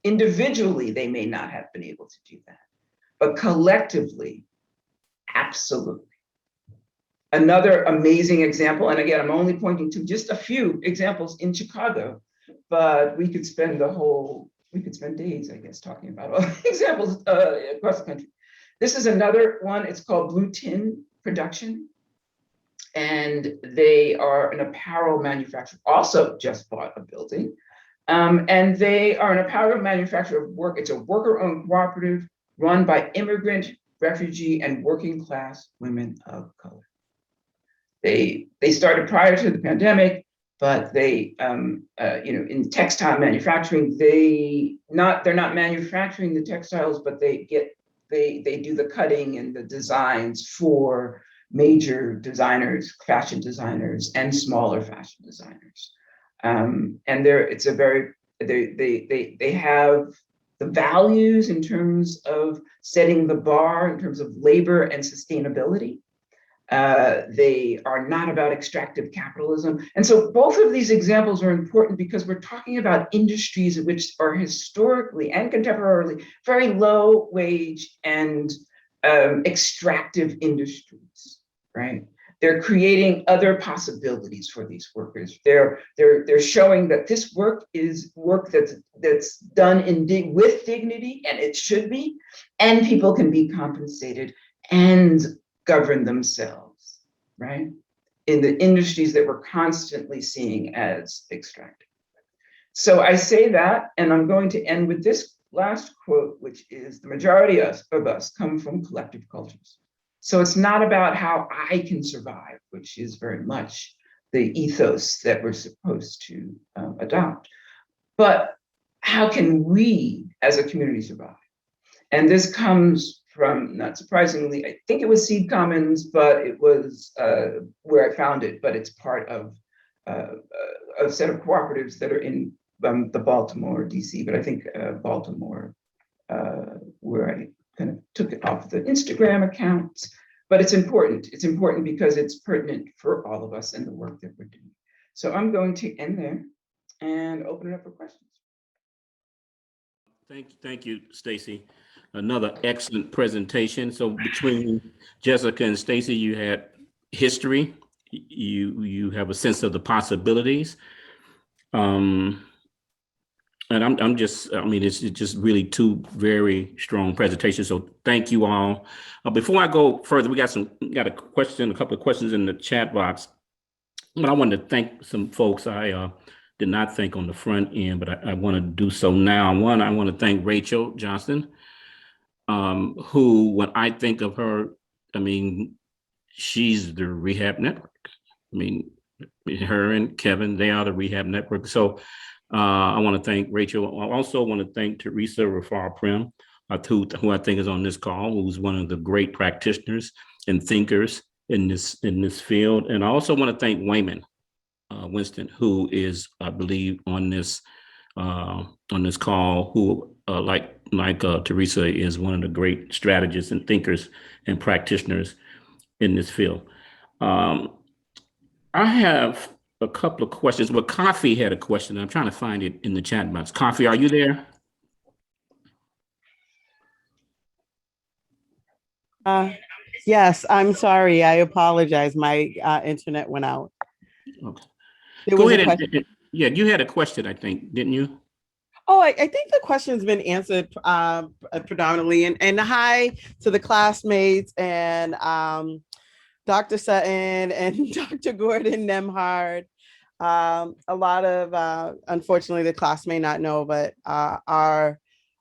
Individually, they may not have been able to do that, but collectively, absolutely. Another amazing example, and again, I'm only pointing to just a few examples in Chicago, but we could spend days, I guess, talking about all the examples across the country. This is another one. It's called Blue Tin Production. And they are an apparel manufacturer, also just bought a building. And they are an apparel manufacturer of work. It's a worker-owned cooperative run by immigrant, refugee, and working class women of color. They started prior to the pandemic, but they, in textile manufacturing, they're not manufacturing the textiles, but they do the cutting and the designs for major designers, fashion designers, and smaller fashion designers. And they have the values in terms of setting the bar in terms of labor and sustainability. They are not about extractive capitalism. And so both of these examples are important because we're talking about industries which are historically and contemporarily very low wage and extractive industries, right? They're creating other possibilities for these workers. They're showing that this work is work that's done with dignity, and it should be, and people can be compensated and govern themselves, right? In the industries that we're constantly seeing as extractive. So I say that, and I'm going to end with this last quote, which is, the majority of us come from collective cultures. So it's not about how I can survive, which is very much the ethos that we're supposed to adopt, but how can we as a community survive? And this comes from, not surprisingly, I think it was Seed Commons, but it was where I found it, but it's part of a set of cooperatives that are in the Baltimore, DC, but I think Baltimore, where I kind of took it off the Instagram account. But it's important. It's important because it's pertinent for all of us and the work that we're doing. So I'm going to end there and open it up for questions. Thank you, Stacey. Another excellent presentation. So between Jessica and Stacey, you had history. You have a sense of the possibilities. And I'm just, I mean, it's just really two very strong presentations. So thank you all. Before I go further, we got a couple of questions in the chat box. But I wanted to thank some folks I did not thank on the front end, but I want to do so now. One, I want to thank Rachel Johnston, who, when I think of her, I mean, she's the Rehab Network. I mean, her and Kevin, they are the Rehab Network. So I want to thank Rachel. I also want to thank Teresa Rafal-Prim, who I think is on this call, who's one of the great practitioners and thinkers in this field. And I also want to thank Wayman Winston, who is, I believe, on this call, who like Teresa is one of the great strategists and thinkers and practitioners in this field. I have a couple of questions. Well, Coffee had a question. I'm trying to find it in the chat box. Coffee, are you there? Yes, I'm sorry. I apologize. My internet went out. Okay. There Go was ahead. a question. Yeah, you had a question, I think, didn't you? Oh, I think the question's been answered predominantly. And hi to the classmates and Dr. Sutton and Dr. Gordon Nemhard. A lot of, unfortunately, the class may not know, but our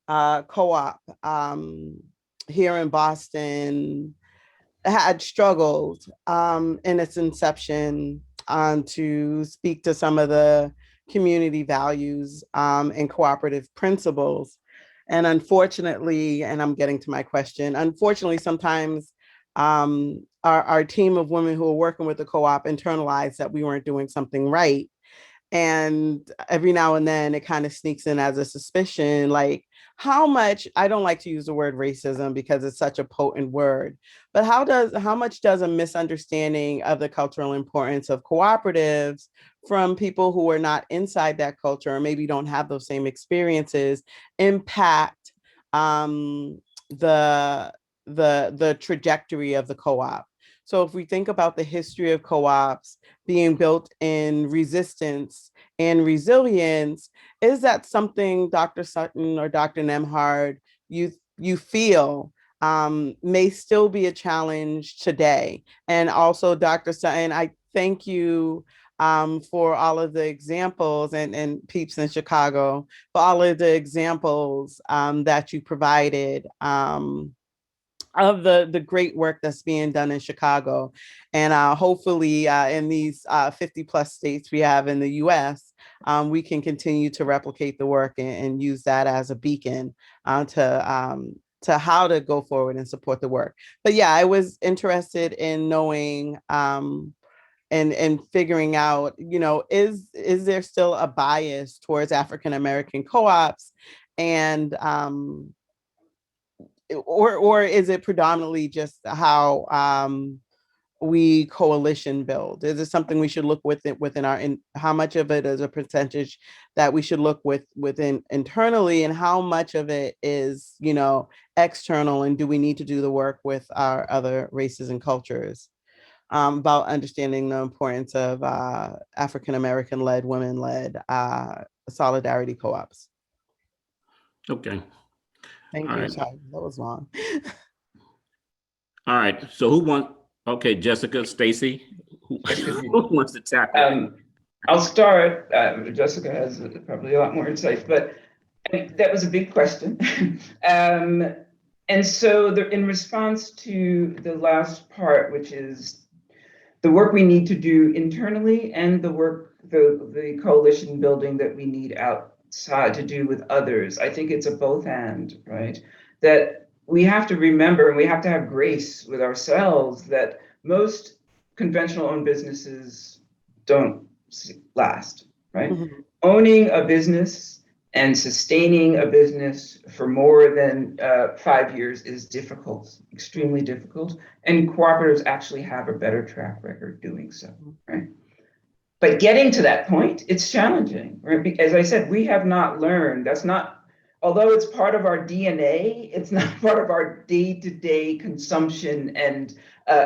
co-op here in Boston had struggled in its inception to speak to some of the community values and cooperative principles. And unfortunately, and I'm getting to my question, unfortunately, sometimes our team of women who are working with the co-op internalized that we weren't doing something right. And every now and then it kind of sneaks in as a suspicion, like how much, I don't like to use the word racism because it's such a potent word, but how much does a misunderstanding of the cultural importance of cooperatives from people who are not inside that culture or maybe don't have those same experiences impact the trajectory of the co-op? So if we think about the history of co-ops being built in resistance and resilience, is that something, Dr. Sutton or Dr. Nemhard, you feel may still be a challenge today? And also, Dr. Sutton, I thank you for all of the examples and peeps in Chicago, for all of the examples that you provided of the great work that's being done in Chicago. And hopefully in these 50 plus states we have in the US, we can continue to replicate the work and use that as a beacon to how to go forward and support the work. But yeah, I was interested in knowing and figuring out, is there still a bias towards African American co-ops? And or is it predominantly just how we coalition build? Is it something we should look within our, how much of it is a percentage that we should look within internally, and how much of it is, external, and do we need to do the work with our other races and cultures about understanding the importance of African American led, women led solidarity co-ops? Okay. Thank All you. right. Sorry, that was long. All right. So who wants? Okay, Jessica, Stacey, who wants to tackle? I'll start. Jessica has probably a lot more insight, but that was a big question. And so in response to the last part, which is the work we need to do internally and the work, the coalition building that we need outside to do with others, I think it's a both and, right? That we have to remember, and we have to have grace with ourselves, that most conventional owned businesses don't last, right? Mm-hmm. Owning a business and sustaining a business for more than 5 years is difficult, extremely difficult. And cooperatives actually have a better track record doing so, right? But getting to that point, it's challenging, right? As I said, we have not learned, although it's part of our DNA, it's not part of our day-to-day consumption and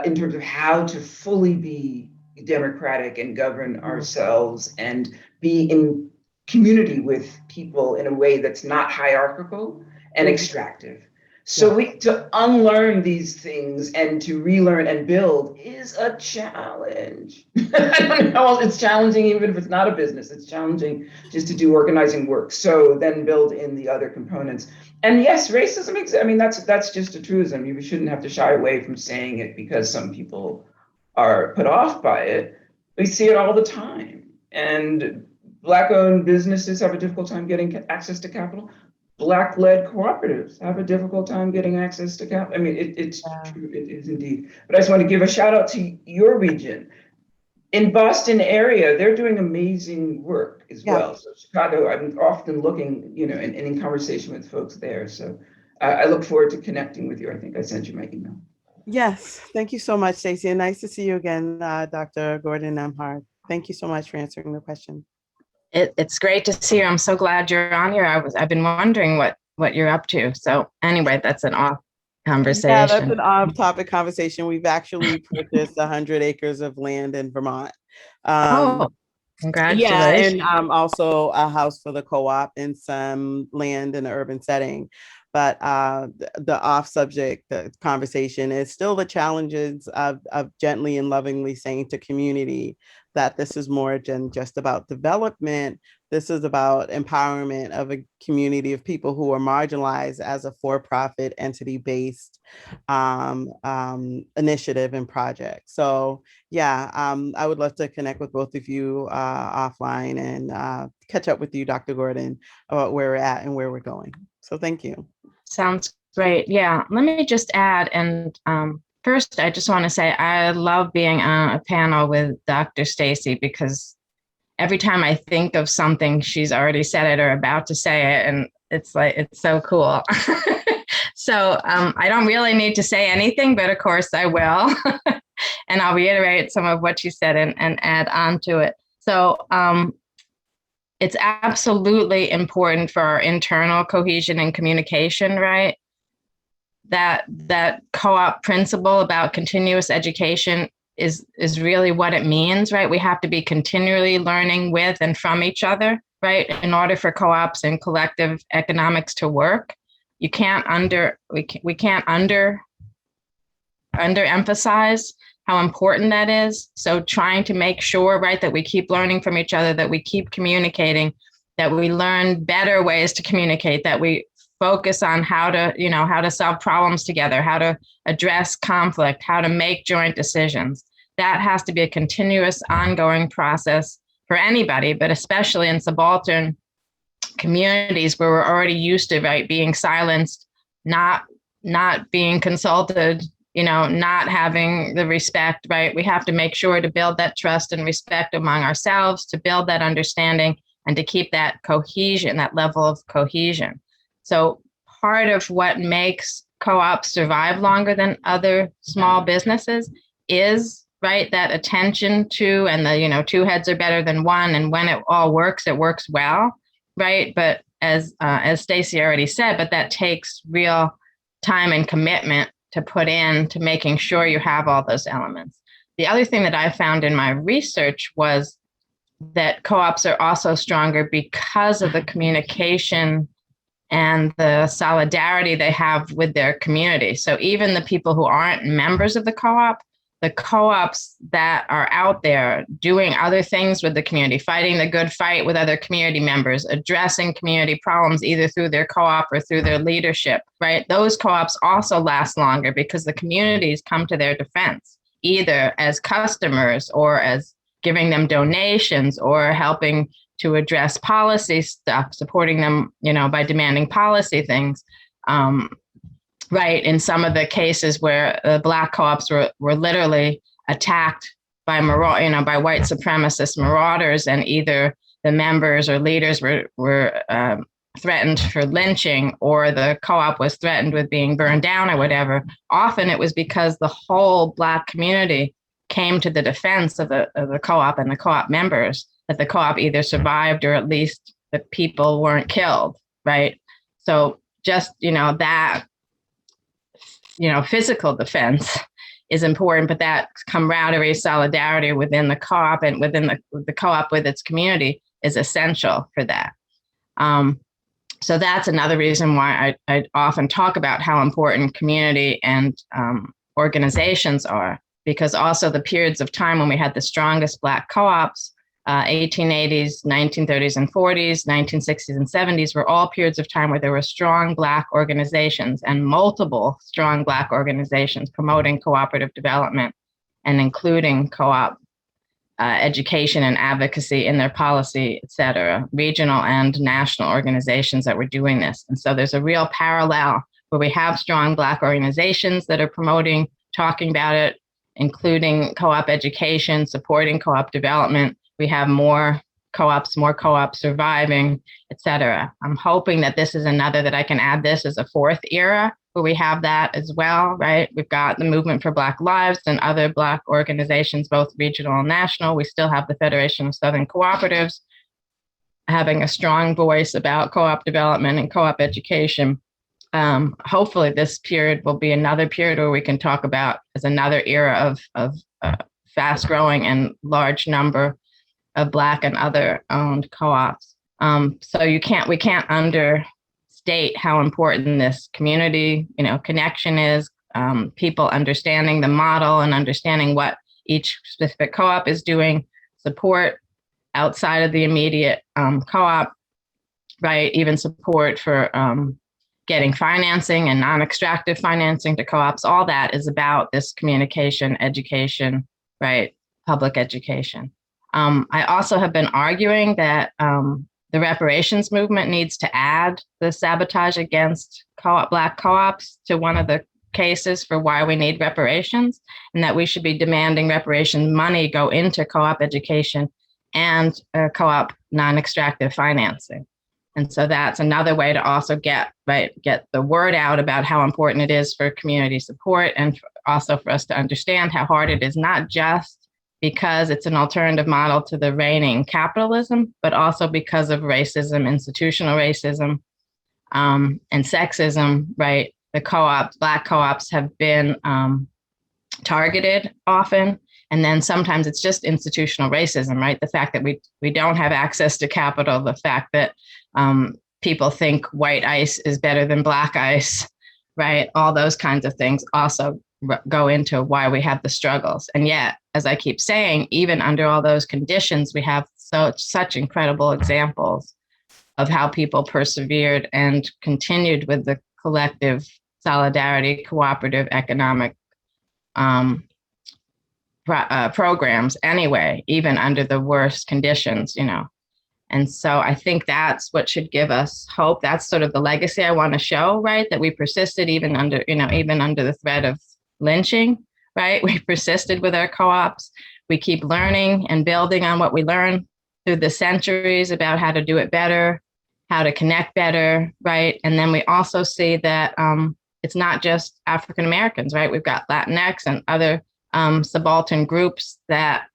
in terms of how to fully be democratic and govern ourselves and be in community with people in a way that's not hierarchical and extractive. So to unlearn these things and to relearn and build is a challenge. I don't know, it's challenging even if it's not a business. It's challenging just to do organizing work. So then build in the other components. And yes, racism exists. I mean, that's just a truism. We shouldn't have to shy away from saying it because some people are put off by it. We see it all the time. And Black-owned businesses have a difficult time getting access to capital. Black-led cooperatives have a difficult time getting access to capital. I mean, it's true, it is indeed. But I just want to give a shout out to your region. In Boston area, they're doing amazing work as well. So Chicago, I'm often looking, and in conversation with folks there. So I look forward to connecting with you. I think I sent you my email. Yes, thank you so much, Stacey. And nice to see you again, Dr. Gordon Nemhard. Thank you so much for answering the question. It's great to see you. I'm so glad you're on here. I've been wondering what you're up to. So anyway, that's an off conversation. Yeah, that's an off-topic conversation. We've actually purchased 100 acres of land in Vermont. Congratulations. Yeah, and also a house for the co-op and some land in an urban setting. But the off-subject conversation is still the challenges of gently and lovingly saying to community that this is more than just about development. This is about empowerment of a community of people who are marginalized as a for-profit entity-based initiative and project. So yeah, I would love to connect with both of you offline and catch up with you, Dr. Gordon, about where we're at and where we're going. So thank you. Sounds great. Yeah, let me just add, and first, I just want to say I love being on a panel with Dr. Stacey because every time I think of something, she's already said it or about to say it, and it's so cool. So I don't really need to say anything, but of course I will, and I'll reiterate some of what she said and add on to it. So it's absolutely important for our internal cohesion and communication, right? That co-op principle about continuous education is really what it means, right? We have to be continually learning with and from each other, right? In order for co-ops and collective economics to work. We can't underemphasize how important that is. So trying to make sure, right, that we keep learning from each other, that we keep communicating, that we learn better ways to communicate, that we focus on how to solve problems together, how to address conflict, how to make joint decisions. That has to be a continuous, ongoing process for anybody, but especially in subaltern communities where we're already used to, right, being silenced, not being consulted, not having the respect, right? We have to make sure to build that trust and respect among ourselves, to build that understanding, and to keep that cohesion, that level of cohesion. So part of what makes co-ops survive longer than other small businesses is, right, that attention to, and the, two heads are better than one. And when it all works, it works well, right? But as Stacey already said, but that takes real time and commitment to put in to making sure you have all those elements. The other thing that I found in my research was that co-ops are also stronger because of the communication and the solidarity they have with their community. So even the people who aren't members of the co-op, the co-ops that are out there doing other things with the community, fighting the good fight with other community members, addressing community problems either through their co-op or through their leadership, right? Those co-ops also last longer because the communities come to their defense, either as customers or as giving them donations or helping to address policy stuff, supporting them, by demanding policy things. Right. In some of the cases where Black co-ops were literally attacked by by white supremacist marauders, and either the members or leaders were threatened for lynching, or the co-op was threatened with being burned down or whatever. Often it was because the whole Black community came to the defense of the co-op and the co-op members, that the co-op either survived or at least the people weren't killed, right? So just, that, physical defense is important, but that camaraderie, solidarity within the co-op and within the co-op with its community is essential for that. So that's another reason why I often talk about how important community and organizations are, because also the periods of time when we had the strongest Black co-ops, 1880s, 1930s and 40s, 1960s and 70s were all periods of time where there were strong Black organizations and multiple strong Black organizations promoting cooperative development and including co-op education and advocacy in their policy, et cetera, regional and national organizations that were doing this. And so there's a real parallel where we have strong Black organizations that are promoting, talking about it, including co-op education, supporting co-op development. We have more co-ops surviving, et cetera. I'm hoping that this is another, that I can add this as a fourth era where we have that as well, right? We've got the Movement for Black Lives and other Black organizations, both regional and national. We still have the Federation of Southern Cooperatives having a strong voice about co-op development and co-op education. Hopefully this period will be another period where we can talk about as another era of fast growing and large number of Black and other owned co-ops. So we can't understate how important this community, connection is, people understanding the model and understanding what each specific co-op is doing, support outside of the immediate co-op, right? Even support for getting financing and non-extractive financing to co-ops. All that is about this communication, education, right? Public education. I also have been arguing that the reparations movement needs to add the sabotage against Black co-ops to one of the cases for why we need reparations, and that we should be demanding reparation money go into co-op education and co-op non-extractive financing. And so that's another way to also get the word out about how important it is for community support, and also for us to understand how hard it is, not just because it's an alternative model to the reigning capitalism, but also because of racism, institutional racism, and sexism, right? The co-ops, Black co-ops have been targeted often. And then sometimes it's just institutional racism, right? The fact that we don't have access to capital, the fact that people think white ice is better than Black ice, right? All those kinds of things also go into why we have the struggles. And yet, as I keep saying, even under all those conditions, we have such incredible examples of how people persevered and continued with the collective solidarity, cooperative economic programs anyway, even under the worst conditions, And so I think that's what should give us hope. That's sort of the legacy I want to show, right? That we persisted even under the threat of lynching, right? We persisted with our co-ops. We keep learning and building on what we learned through the centuries about how to do it better, how to connect better, right? And then we also see that it's not just African Americans, right? We've got Latinx and other subaltern groups that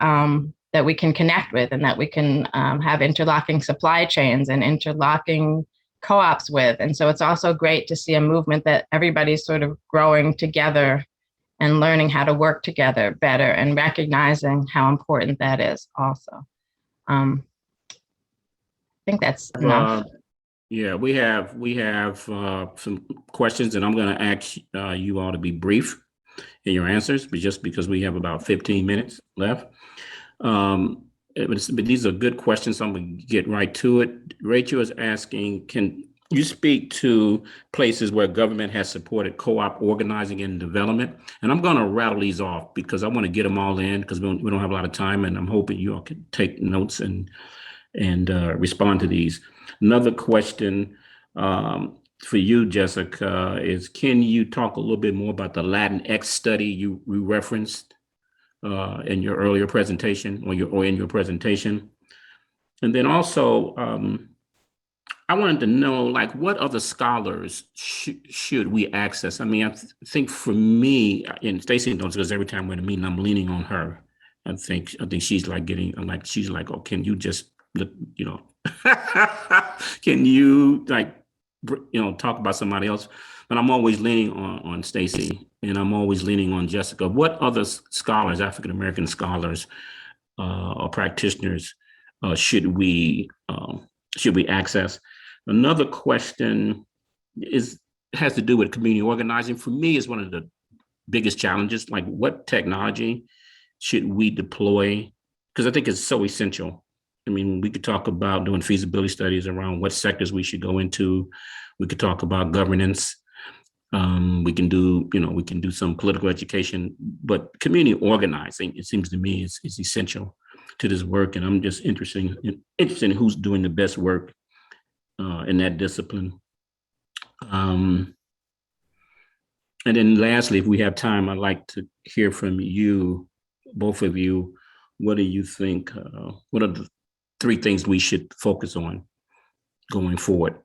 we can connect with, and that we can have interlocking supply chains and interlocking co-ops with. And so it's also great to see a movement that everybody's sort of growing together and learning how to work together better and recognizing how important that is also. I think that's enough. Yeah, we have some questions, and I'm going to ask you all to be brief in your answers, but just because we have about 15 minutes left. But these are good questions, so I'm going to get right to it. Rachel is asking, can you speak to places where government has supported co-op organizing and development? And I'm going to rattle these off because I want to get them all in, because we don't have a lot of time, and I'm hoping you all can take notes and respond to these. Another question for you, Jessica, is can you talk a little bit more about the Latinx study you referenced in your earlier presentation or in your presentation? And then also, I wanted to know, like, what other scholars should we access? I mean, I think for me, and Stacey knows because every time we're in a meeting, I'm leaning on her I think she's like she's like, oh, can you just look, can you like, talk about somebody else? But I'm always leaning on Stacey, and I'm always leaning on Jessica. What other scholars, African American scholars, or practitioners, should we access? Another question has to do with community organizing. For me, is one of the biggest challenges. Like, what technology should we deploy? Because I think it's so essential. I mean, we could talk about doing feasibility studies around what sectors we should go into. We could talk about governance. We can do some political education, but community organizing, it seems to me, is essential to this work. And I'm just interested in who's doing the best work in that discipline. And then lastly, if we have time, I'd like to hear from you, both of you. What do you think? What are the 3 things we should focus on going forward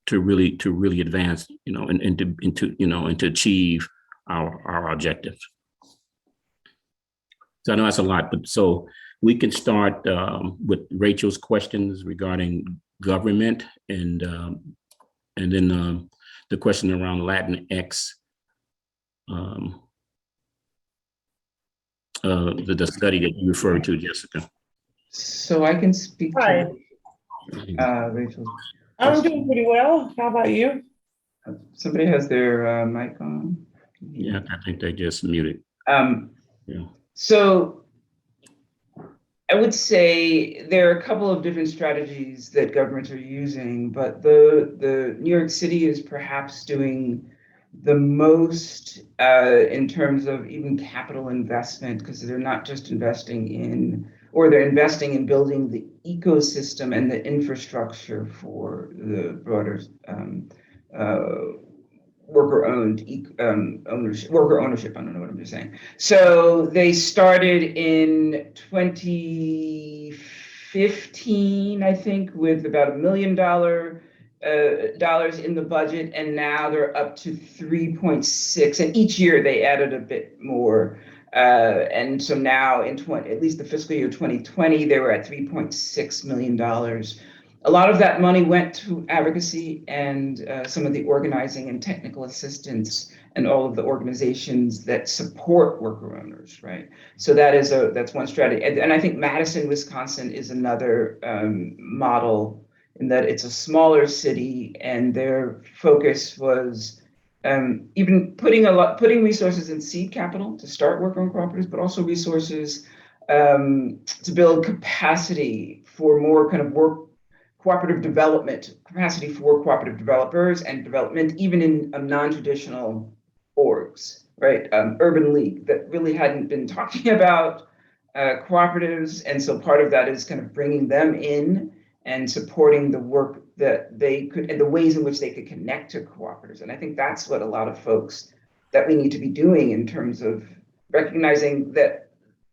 to really advance, and to achieve our objectives? So I know that's a lot, but so we can start with Rachel's questions regarding government, and then the question around Latinx, the study that you referred to, Jessica. So I can speak Hi. to Rachel. I'm doing pretty well. How about you? Somebody has their mic on. Yeah, I think they just muted. Yeah. So I would say there are a couple of different strategies that governments are using, but the New York City is perhaps doing the most in terms of even capital investment, because they're not just investing in, or they're investing in building the ecosystem and the infrastructure for the broader worker ownership. I don't know what I'm just saying. So they started in 2015, I think, with about $1 million dollars in the budget, and now they're up to 3.6, and each year they added a bit more. And so now at least the fiscal year 2020, they were at $3.6 million. A lot of that money went to advocacy and some of the organizing and technical assistance and all of the organizations that support worker owners, right? So that's one strategy. And I think Madison, Wisconsin is another model, in that it's a smaller city, and their focus was even putting resources in seed capital to start worker-owned cooperatives, but also resources to build capacity for more kind of cooperative development, capacity for cooperative developers and development, even in non-traditional orgs, right? Urban League, that really hadn't been talking about cooperatives, and so part of that is kind of bringing them in and supporting the work that they could, and the ways in which they could connect to cooperatives. And I think that's what a lot of folks that we need to be doing, in terms of recognizing that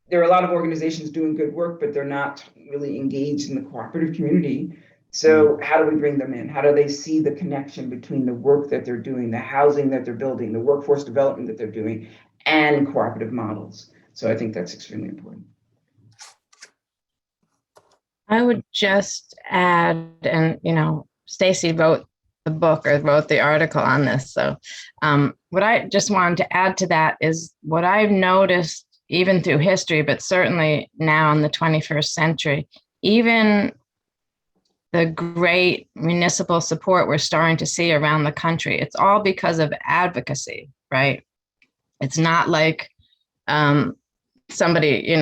there are a lot of organizations doing good work, but they're not really engaged in the cooperative community. So how do we bring them in? How do they see the connection between the work that they're doing, the housing that they're building, the workforce development that they're doing, and cooperative models? So I think that's extremely important. I would just add, and Stacey wrote the book, or wrote the article on this. So what I just wanted to add to that is what I've noticed, even through history, but certainly now in the 21st century, even the great municipal support we're starting to see around the country, it's all because of advocacy, right? It's not like somebody,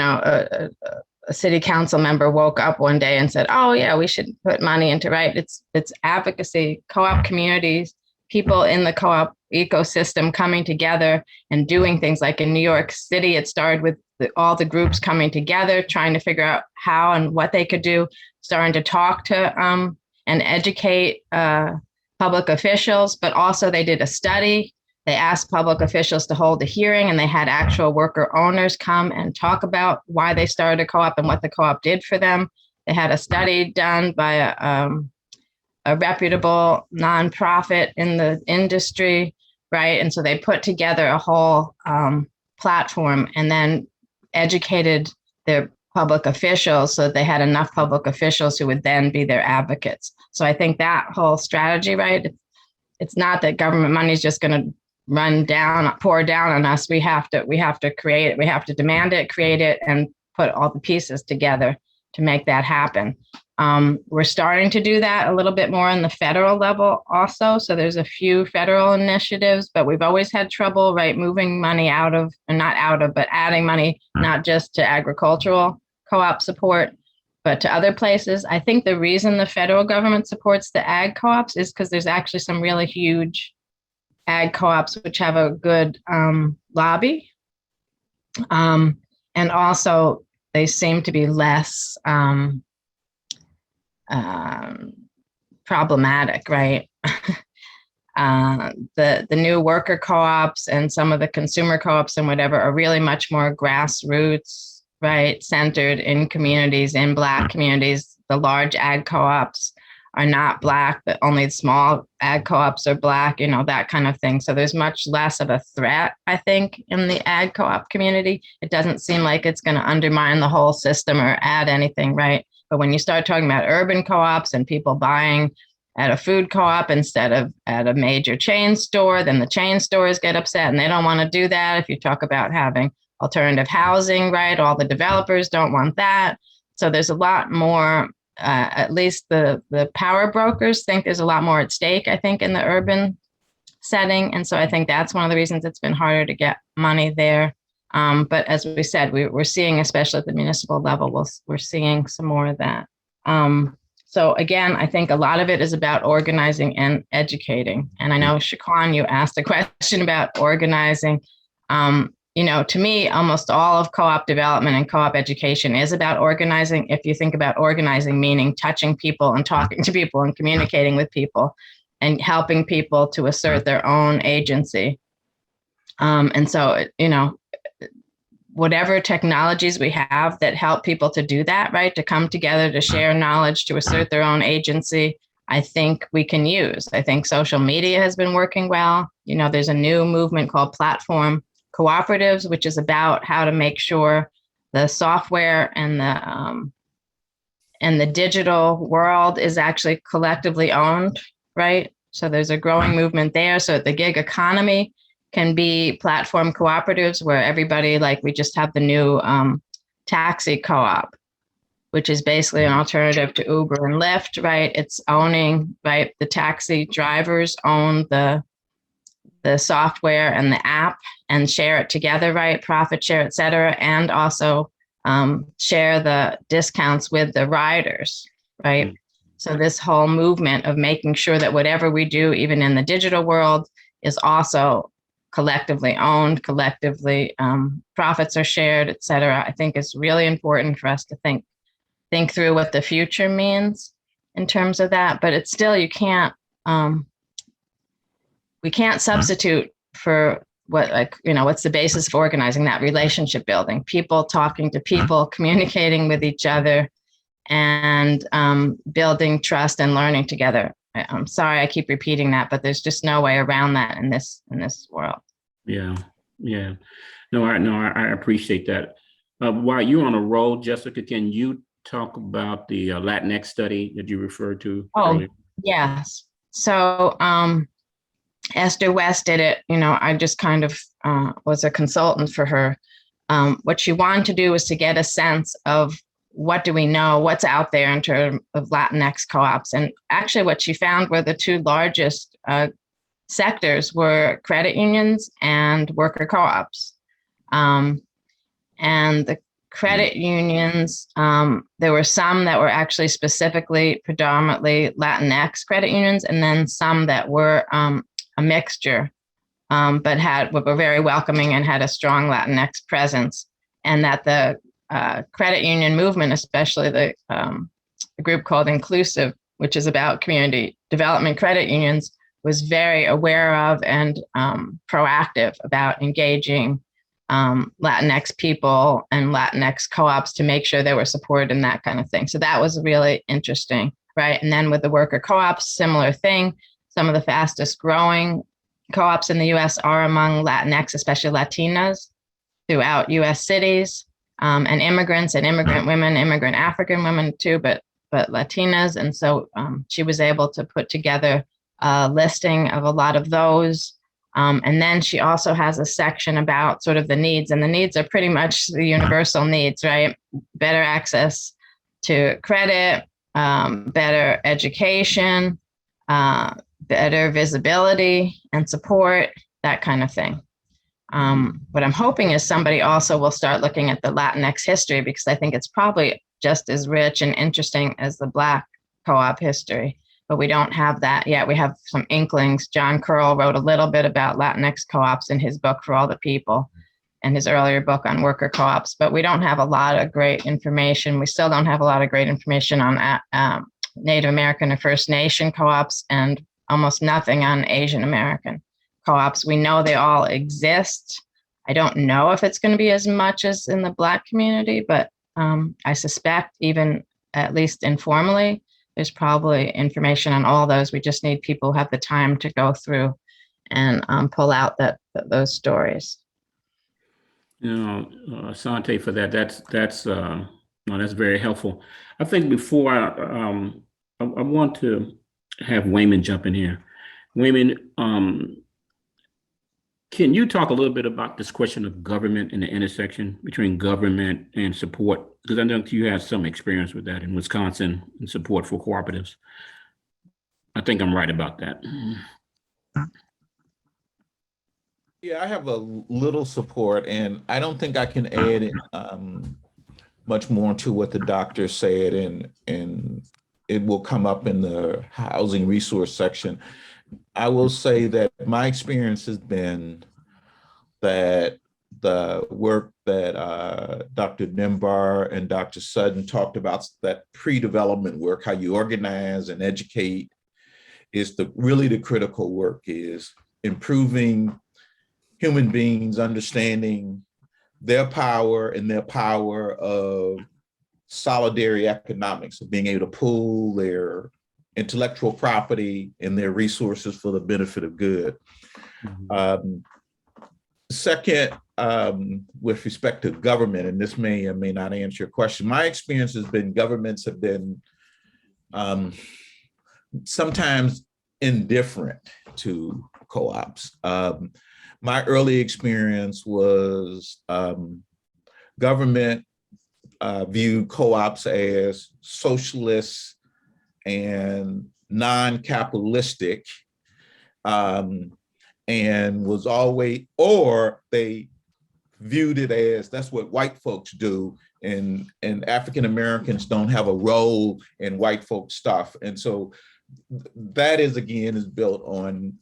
a city council member woke up one day and said, oh yeah, we should put money into, right? It's advocacy, co-op communities, people in the co-op ecosystem coming together and doing things. Like in New York City, it started with all the groups coming together, trying to figure out how and what they could do, starting to talk to and educate public officials, but also they did a study. They asked public officials to hold a hearing, and they had actual worker owners come and talk about why they started a co-op and what the co-op did for them. They had a study done by a reputable nonprofit in the industry, right? And so they put together a whole platform and then educated their public officials so that they had enough public officials who would then be their advocates. So I think that whole strategy, right? It's not that government money is just going to pour down on us. We have to create it. We have to demand it, create it, and put all the pieces together to make that happen. We're starting to do that a little bit more on the federal level also. So there's a few federal initiatives, but we've always had trouble, right, moving money but adding money, not just to agricultural co-op support, but to other places. I think the reason the federal government supports the ag co-ops is because there's actually some really huge ag co-ops which have a good lobby. And also they seem to be less problematic, right? The new worker co-ops and some of the consumer co-ops and whatever are really much more grassroots, right? Centered in communities, in Black communities. The large ag co-ops are not Black, but only the small ag co-ops are Black, that kind of thing. So there's much less of a threat, I think, in the ag co-op community. It doesn't seem like it's going to undermine the whole system or add anything, right? But when you start talking about urban co-ops and people buying at a food co-op instead of at a major chain store, then the chain stores get upset and they don't want to do that. If you talk about having alternative housing, right, all the developers don't want that. So there's a lot more, at least the power brokers think there's a lot more at stake, I think, in the urban setting. And so I think that's one of the reasons it's been harder to get money there. But as we said, we're seeing, especially at the municipal level, we're seeing some more of that. So again, I think a lot of it is about organizing and educating. And I know, Sequane, you asked a question about organizing. To me, almost all of co-op development and co-op education is about organizing. If you think about organizing, meaning touching people and talking to people and communicating with people and helping people to assert their own agency. And so, whatever technologies we have that help people to do that, right, to come together, to share knowledge, to assert their own agency, I think we can use. I think social media has been working well. There's a new movement called platform cooperatives, which is about how to make sure the software and the digital world is actually collectively owned, right? So there's a growing movement there. So the gig economy can be platform cooperatives where everybody, like we just have the new taxi co-op, which is basically an alternative to Uber and Lyft, right? It's owning, right? The taxi drivers own the software and the app and share it together, right? Profit share, et cetera. And also share the discounts with the riders, right? Mm-hmm. So this whole movement of making sure that whatever we do, even in the digital world, is also collectively owned, collectively profits are shared, et cetera, I think is really important for us to think through what the future means in terms of that. But it's still, we can't substitute for what's the basis for organizing, that relationship building, people talking to people, communicating with each other, and building trust and learning together. I'm sorry I keep repeating that, but there's just no way around that in this world. Yeah. No, I appreciate that. While you're on a roll, Jessica, can you talk about the Latinx study that you referred to earlier? Yes. So Esther West did it. I just kind of was a consultant for her. What she wanted to do was to get a sense of what do we know, what's out there in terms of Latinx co-ops. And actually what she found were the two largest sectors were credit unions and worker co-ops. And the credit unions, there were some that were actually specifically predominantly Latinx credit unions, and then some that were a mixture, but were very welcoming and had a strong Latinx presence. And that the credit union movement, especially the group called Inclusive, which is about community development credit unions, was very aware of and proactive about engaging Latinx people and Latinx co-ops to make sure they were supported and that kind of thing. So that was really interesting, right? And then with the worker co-ops, similar thing. Some of the fastest growing co-ops in the US are among Latinx, especially Latinas. throughout US cities, and immigrants and immigrant women, immigrant African women too, but Latinas. And so she was able to put together a listing of a lot of those. And then she also has a section about sort of the needs, and the needs are pretty much the universal needs, right? Better access to credit, better education, better visibility and support, that kind of thing. What I'm hoping is somebody also will start looking at the Latinx history, because I think it's probably just as rich and interesting as the Black co-op history, but we don't have that yet. We have some inklings. John Curl wrote a little bit about Latinx co-ops in his book For All the People and his earlier book on worker co-ops, but we don't have a lot of great information. We still don't have a lot of great information on Native American and First Nation co-ops, and almost nothing on Asian American co-ops. We know they all exist. I don't know if it's going to be as much as in the Black community, but I suspect, even at least informally, there's probably information on all those. We just need people who have the time to go through and pull out those stories. Asante, for that. That's very helpful. I think before I want to have Wayman jump in here. Wayman, can you talk a little bit about this question of government and the intersection between government and support? Because I know you have some experience with that in Wisconsin and support for cooperatives. I think I'm right about that. Yeah, I have a little support, and I don't think I can add much more to what the doctor said, and it will come up in the housing resource section. I will say that my experience has been that the work that Dr. Nimbar and Dr. Sutton talked about, that pre-development work, how you organize and educate, is really the critical work, is improving human beings understanding their power and their power of solidary economics, of being able to pool their intellectual property and their resources for the benefit of good. Second, with respect to government, and this may or may not answer your question, my experience has been governments have been sometimes indifferent to co-ops. My early experience was government viewed co-ops as socialist and non-capitalistic, and was always, or they viewed it as that's what white folks do, and African Americans don't have a role in white folks stuff. And so that is built on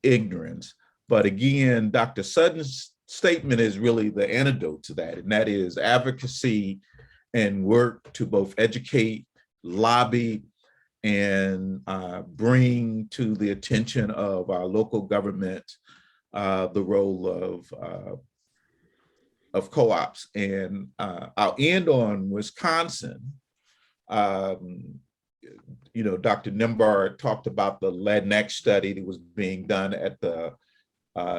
ignorance. But again, Dr. Sutton's statement is really the antidote to that, and that is advocacy and work to both educate, lobby, and bring to the attention of our local government the role of co-ops. And I'll end on Wisconsin. Dr. Nimbar talked about the Latinx study that was being done at the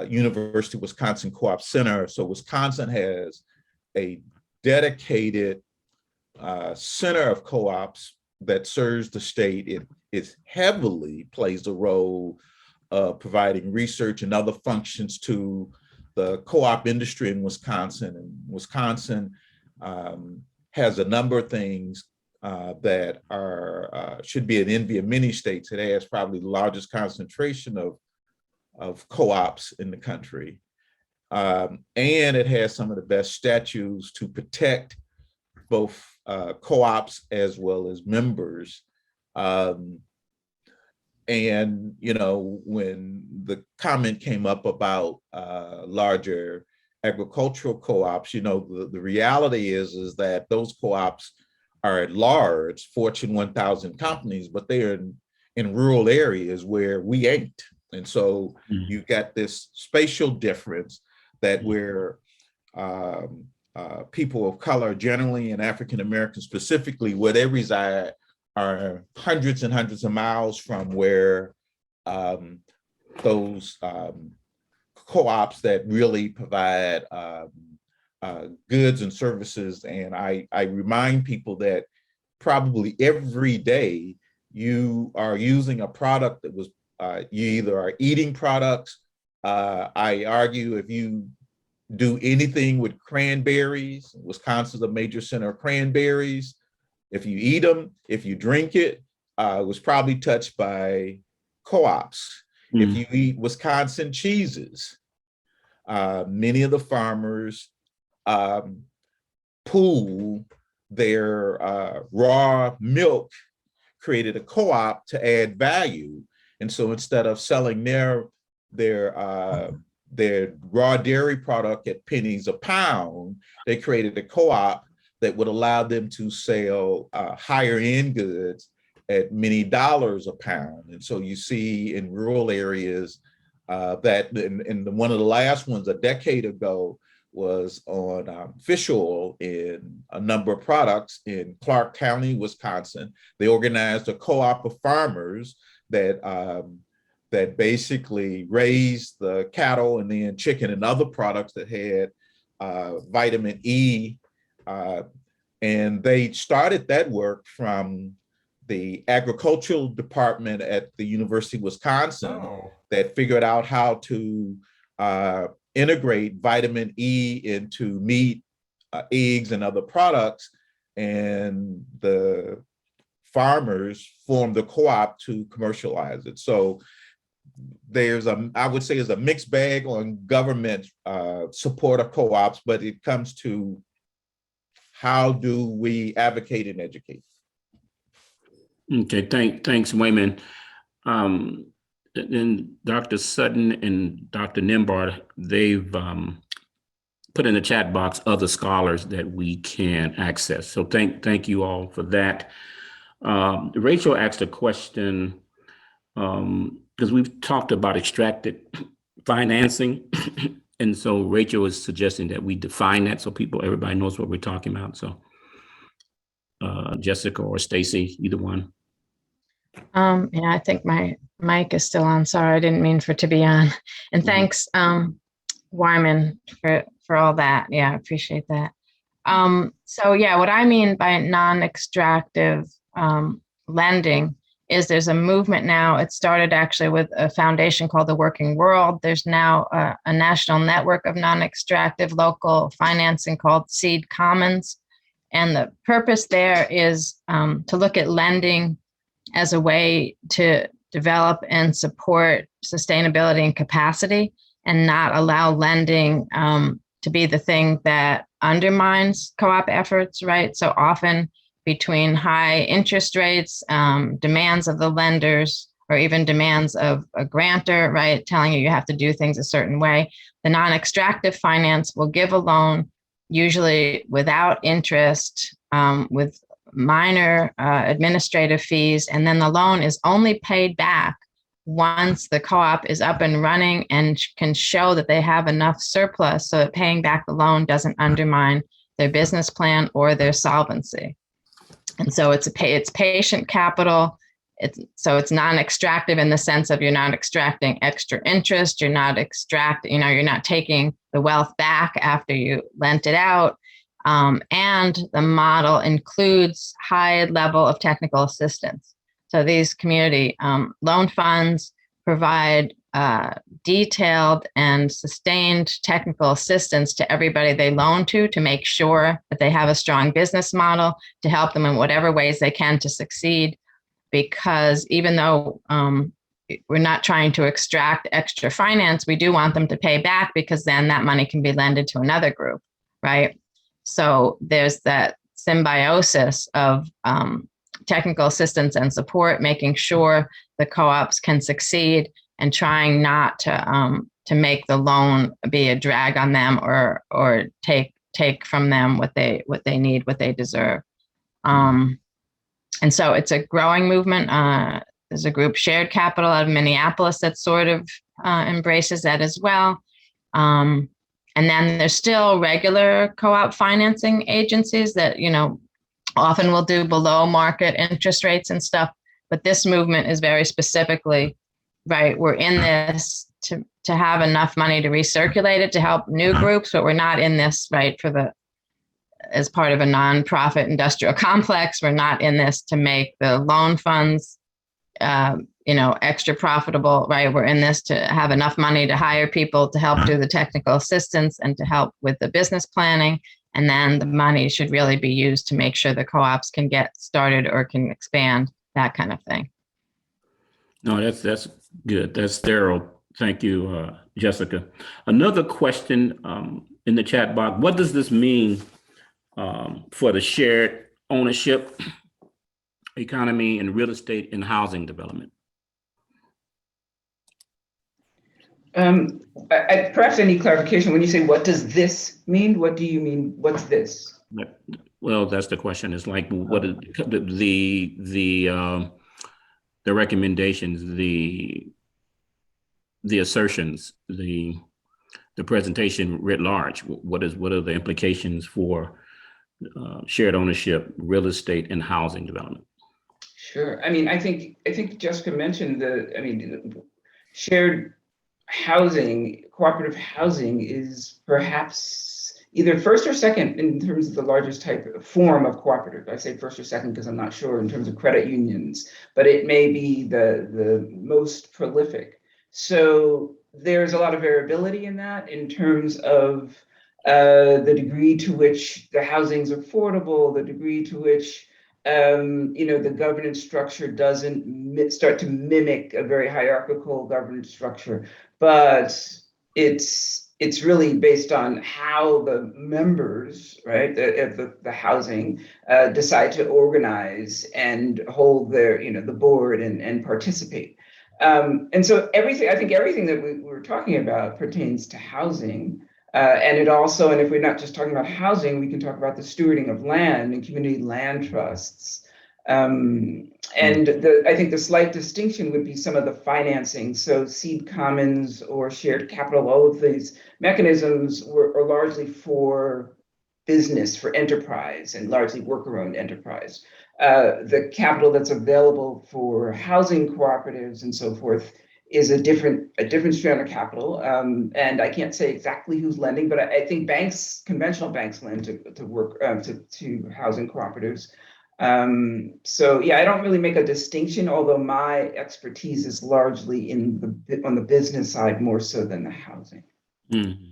University of Wisconsin Co-op Center. So Wisconsin has a dedicated center of co-ops that serves the state. It heavily plays a role of providing research and other functions to the co-op industry in Wisconsin. And Wisconsin has a number of things that are should be an envy of many states. It has probably the largest concentration of co-ops in the country. And it has some of the best statutes to protect both co-ops as well as members. And, when the comment came up about larger agricultural co-ops, the reality is that those co-ops are at large Fortune 1000 companies, but they are in rural areas where we ain't. And so you've got this spatial difference that where people of color generally, and African Americans specifically, where they reside are hundreds and hundreds of miles from where those co-ops that really provide goods and services. And I remind people that probably every day you are using a product that was, you either are eating products. I argue if you do anything with cranberries, Wisconsin's a major center of cranberries. If you eat them, if you drink it, it was probably touched by co-ops. If you eat Wisconsin cheeses, many of the farmers pool their raw milk, created a co-op to add value. And so instead of selling their raw dairy product at pennies a pound, they created a co-op that would allow them to sell higher end goods at many dollars a pound. And so you see in rural areas that, and one of the last ones a decade ago was on fish oil in a number of products in Clark County, Wisconsin. They organized a co-op of farmers that that basically raised the cattle and then chicken and other products that had vitamin E. And they started that work from the agricultural department at the University of Wisconsin that figured out how to integrate vitamin E into meat, eggs, and other products. And the farmers formed a co-op to commercialize it. So there's I would say, is a mixed bag on government support of co-ops, but it comes to how do we advocate and educate? Okay, thanks, Wayman. And Dr. Sutton and Dr. Nembhard, they've put in the chat box other scholars that we can access. So thank you all for that. Rachel asked a question, because we've talked about extracted financing. And so Rachel is suggesting that we define that so everybody knows what we're talking about. So Jessica or Stacey, either one. Yeah, I think my mic is still on. Sorry, I didn't mean for it to be on. And thanks, Wyman, for all that. Yeah, I appreciate that. So yeah, what I mean by non-extractive lending is there's a movement now. It started actually with a foundation called the Working World. There's now a national network of non-extractive local financing called Seed Commons. And the purpose there is to look at lending as a way to develop and support sustainability and capacity, and not allow lending to be the thing that undermines co-op efforts, right? So often between high interest rates, demands of the lenders, or even demands of a grantor, right, telling you have to do things a certain way, the non-extractive finance will give a loan, usually without interest, with minor administrative fees, and then the loan is only paid back once the co-op is up and running and can show that they have enough surplus so that paying back the loan doesn't undermine their business plan or their solvency. And so it's patient capital. It's non-extractive in the sense of you're not extracting extra interest. You're not you're not taking the wealth back after you lent it out. And the model includes high level of technical assistance. So these community loan funds provide detailed and sustained technical assistance to everybody they loan to make sure that they have a strong business model, to help them in whatever ways they can to succeed. Because even though we're not trying to extract extra finance, we do want them to pay back, because then that money can be lended to another group, right? So there's that symbiosis of technical assistance and support, making sure the co-ops can succeed, and trying not to make the loan be a drag on them, or take from them what they need, what they deserve. And so it's a growing movement. There's a group, Shared Capital, out of Minneapolis, that sort of embraces that as well. And then there's still regular co-op financing agencies that, often will do below market interest rates and stuff. But this movement is very specifically, right, we're in this to have enough money to recirculate it to help new groups, but we're not in this, right, as part of a nonprofit industrial complex. We're not in this to make the loan funds, extra profitable, right? We're in this to have enough money to hire people to help do the technical assistance and to help with the business planning. And then the money should really be used to make sure the co-ops can get started or can expand, that kind of thing. No, that's good. That's thorough. Thank you, Jessica. Another question in the chat box: what does this mean for the shared ownership economy in real estate and housing development? Perhaps I need clarification. When you say, what does this mean? What do you mean? What's this? Well, that's the question. It's like, what is the recommendations, the assertions, the presentation writ large? What are the implications for shared ownership, real estate, and housing development? Sure. I mean, I think Jessica mentioned shared housing, cooperative housing is perhaps either first or second in terms of the largest form of cooperative. I say first or second because I'm not sure in terms of credit unions, but it may be the most prolific. So there's a lot of variability in that in terms of the degree to which the housing's affordable, the degree to which the governance structure doesn't start to mimic a very hierarchical governance structure, but it's really based on how the members, right, the housing decide to organize and hold their, the board and participate. And so everything that we were talking about pertains to housing. And it also, and if we're not just talking about housing, we can talk about the stewarding of land and community land trusts. And I think the slight distinction would be some of the financing. So seed commons or shared capital, all of these mechanisms are largely for business, for enterprise, and largely worker-owned enterprise. The capital that's available for housing cooperatives and so forth is a different strand of capital. And I can't say exactly who's lending, but I think conventional banks lend to housing cooperatives. So yeah, I don't really make a distinction, although my expertise is largely on the business side more so than the housing. Mm-hmm.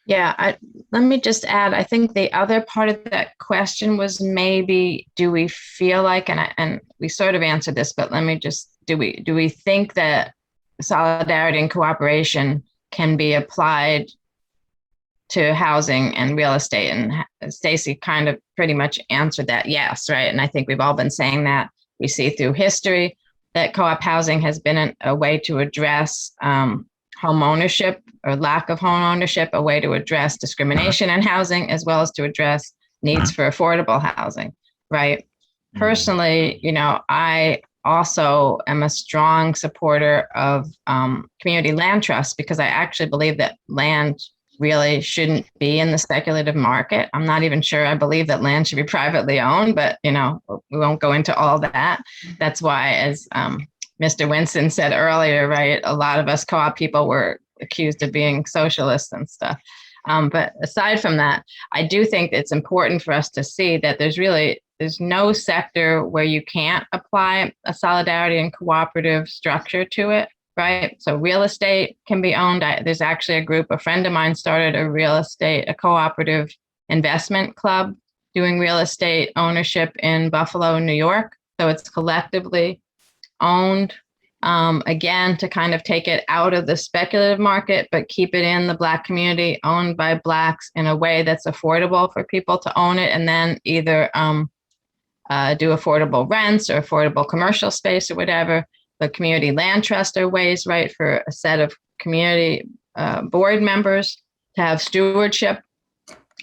Yeah, let me just add, I think the other part of that question was maybe, do we feel like, and we sort of answered this, but let me just, do we think that solidarity and cooperation can be applied to housing and real estate? And Stacey kind of pretty much answered that, yes, right? And I think we've all been saying that. We see through history that co-op housing has been a way to address home ownership or lack of home ownership, a way to address discrimination in housing, as well as to address needs for affordable housing, right? Mm-hmm. Personally, I also am a strong supporter of community land trusts, because I actually believe that land really shouldn't be in the speculative market. I'm not even sure I believe that land should be privately owned, but we won't go into all that. That's why, as Mr. Winston said earlier, right, a lot of us co-op people were accused of being socialists and stuff. But aside from that, I do think it's important for us to see that there's no sector where you can't apply a solidarity and cooperative structure to it, right? So real estate can be owned. There's actually a friend of mine started a cooperative investment club doing real estate ownership in Buffalo, New York. So it's collectively owned, again, to kind of take it out of the speculative market, but keep it in the Black community, owned by Blacks in a way that's affordable for people to own it, and then either do affordable rents or affordable commercial space or whatever. The community land trust are ways, right, for a set of community board members to have stewardship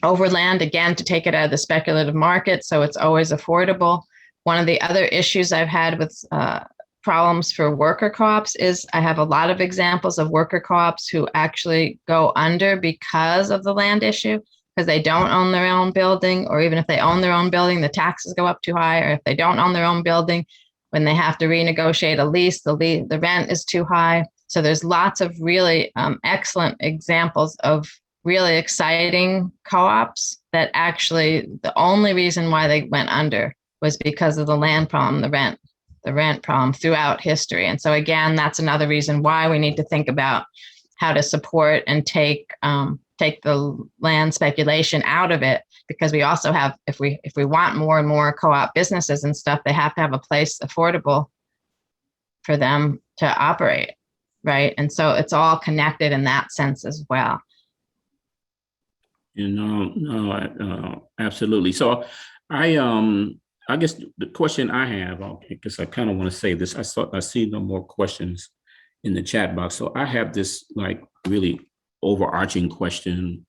over land, again, to take it out of the speculative market so it's always affordable. One of the other issues I've had with problems for worker co-ops is I have a lot of examples of worker co-ops who actually go under because of the land issue, because they don't own their own building, or even if they own their own building, the taxes go up too high, or if they don't own their own building, when they have to renegotiate a lease, the rent is too high. So there's lots of really excellent examples of really exciting co-ops that actually the only reason why they went under was because of the land problem, the rent problem throughout history. And so again, that's another reason why we need to think about how to support and take the land speculation out of it, because we also have, if we want more and more co-op businesses and stuff, they have to have a place affordable for them to operate, right? And so it's all connected in that sense as well. Absolutely. So I guess the question I have, because I kind of want to say this, I see no more questions in the chat box. So I have this like really overarching question.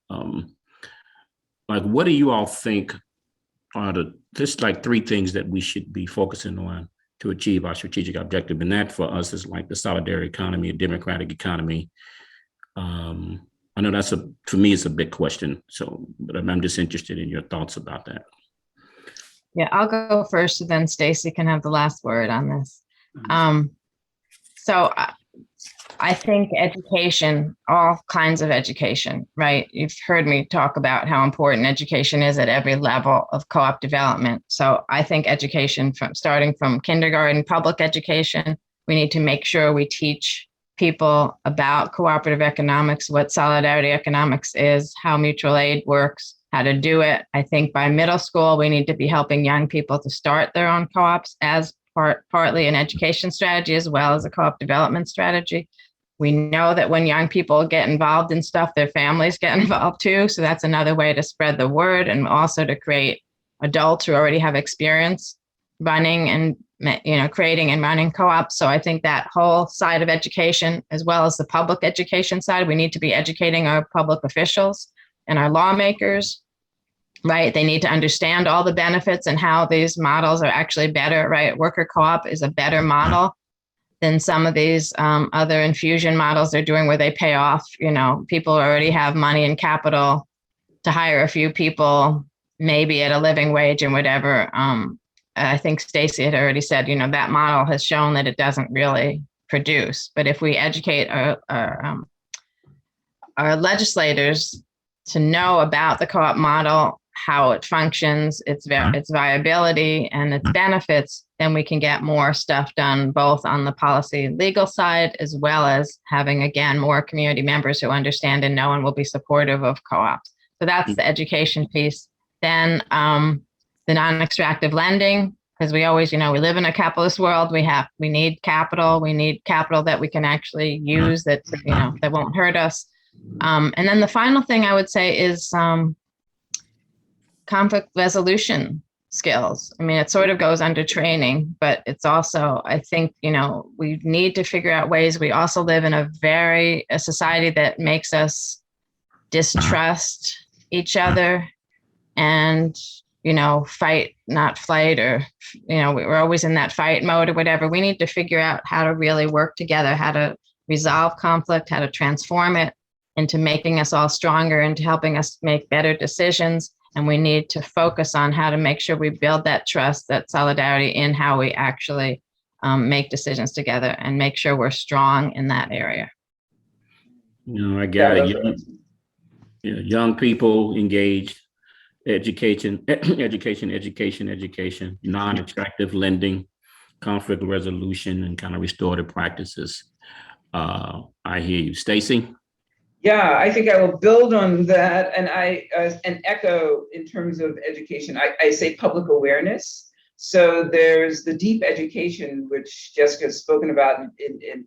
Like, what do you all think are just like 3 things that we should be focusing on to achieve our strategic objective? And that for us is like the solidarity economy, a democratic economy. I know for me, it's a big question. So, but I'm just interested in your thoughts about that. Yeah, I'll go first, and then Stacey can have the last word on this. So I think education, all kinds of education, right? You've heard me talk about how important education is at every level of co-op development. So I think education, starting from kindergarten, public education, we need to make sure we teach people about cooperative economics, what solidarity economics is, how mutual aid works, how to do it. I think by middle school, we need to be helping young people to start their own co-ops as partly an education strategy as well as a co-op development strategy. We know that when young people get involved in stuff, their families get involved too. So that's another way to spread the word, and also to create adults who already have experience running and creating and running co-ops. So I think that whole side of education, as well as the public education side, we need to be educating our public officials and our lawmakers, right? They need to understand all the benefits and how these models are actually better, right? Worker co-op is a better model than some of these other infusion models they're doing, where they pay off, people already have money and capital to hire a few people, maybe at a living wage and whatever. I think Stacey had already said, that model has shown that it doesn't really produce. But if we educate our legislators to know about the co-op model, how it functions, its viability and its benefits, then we can get more stuff done, both on the policy legal side, as well as having, again, more community members who understand and know and will be supportive of co-ops. So that's the education piece. Then the non-extractive lending, because we always, we live in a capitalist world. We need capital. We need capital that we can actually use that, that won't hurt us. And then the final thing I would say is conflict resolution skills. I mean, it sort of goes under training, but it's also, I think, we need to figure out ways. We also live in a society that makes us distrust each other and, fight, not flight, or, we're always in that fight mode or whatever. We need to figure out how to really work together, how to resolve conflict, how to transform it into making us all stronger and to helping us make better decisions. And we need to focus on how to make sure we build that trust, that solidarity in how we actually make decisions together, and make sure we're strong in that area. I got it. Young people engaged, education, non-extractive lending, conflict resolution, and kind of restorative practices. I hear you. Stacey? Yeah, I think I will build on that, and and echo in terms of education. I say public awareness. So there's the deep education, which Jessica's spoken about in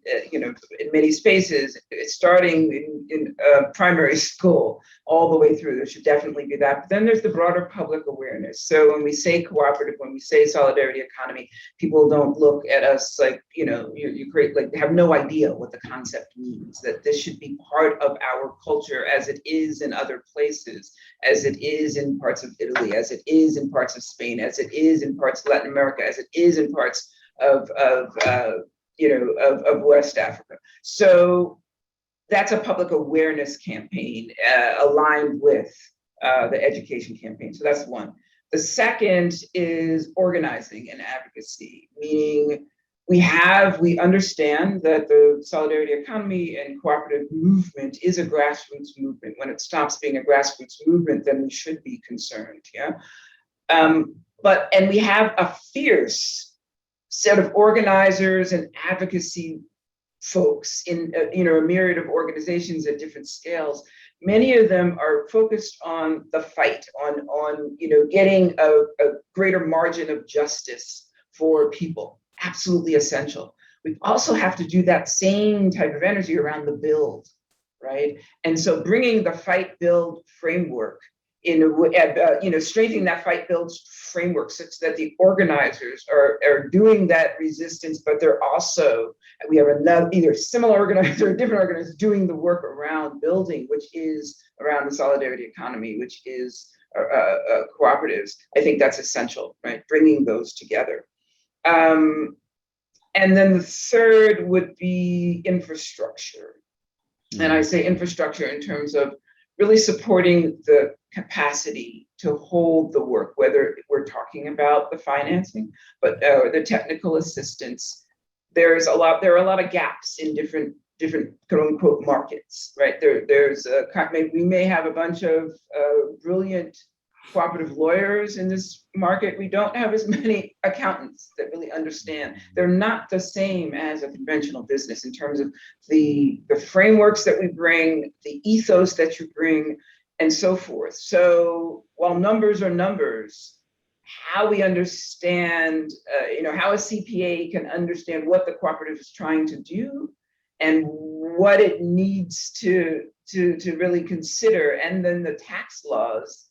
many spaces, starting in primary school all the way through. There should definitely be that. But then there's the broader public awareness. So when we say cooperative, when we say solidarity economy, people don't look at us like, you create, like, have no idea what the concept means, that this should be part of our culture as it is in other places, as it is in parts of Italy, as it is in parts of Spain, as it is in parts of Latin America, as it is in parts of West Africa. So that's a public awareness campaign aligned with the education campaign. So that's one. The second is organizing and advocacy, meaning we understand that the solidarity economy and cooperative movement is a grassroots movement. When it stops being a grassroots movement, then we should be concerned. Yeah. And we have a fierce set of organizers and advocacy folks in a myriad of organizations at different scales. Many of them are focused on the fight, on getting a greater margin of justice for people. Absolutely essential. We also have to do that same type of energy around the build, right? And so bringing the fight build framework strengthening that fight build framework such that the organizers are doing that resistance, but they're also, we have another either similar organizer or different organizers doing the work around building, which is around the solidarity economy, which is cooperatives. I think that's essential, right? Bringing those together. And then the third would be infrastructure. And I say infrastructure in terms of really supporting the capacity to hold the work, whether we're talking about the financing, but the technical assistance. There are a lot of gaps in different quote unquote markets, right? We may have a bunch of brilliant cooperative lawyers in this market. We don't have as many accountants that really understand. They're not the same as a conventional business in terms of the frameworks that we bring, the ethos that you bring, and so forth. So while numbers are numbers, how we understand, how a CPA can understand what the cooperative is trying to do and what it needs to really consider, and then the tax laws.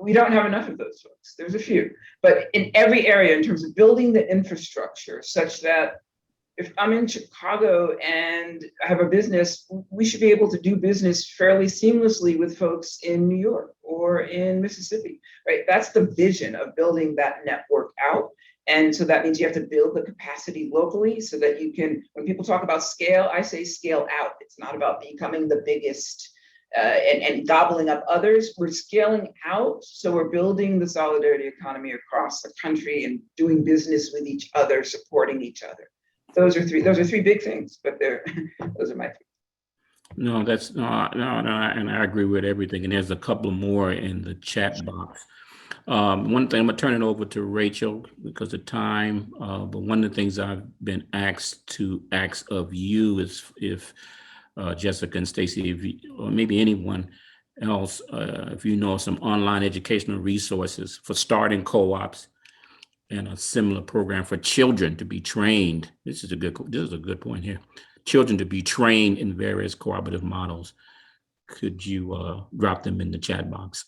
We don't have enough of those folks. There's a few, but in every area, in terms of building the infrastructure such that if I'm in Chicago and I have a business, we should be able to do business fairly seamlessly with folks in New York or in Mississippi, right? That's the vision of building that network out. And so that means you have to build the capacity locally so that you can, when people talk about scale, I say scale out. It's not about becoming the biggest and gobbling up others. We're scaling out. So we're building the solidarity economy across the country and doing business with each other, supporting each other. Those are three big things, but those are my three. No, and I agree with everything. And there's a couple more in the chat box. One thing, I'm gonna turn it over to Rachel because of time. But one of the things I've been asked to ask of you is if Jessica and Stacey, or maybe anyone else, if you know some online educational resources for starting co-ops and a similar program for children to be trained. This is a good point here. Children to be trained in various cooperative models. Could you drop them in the chat box?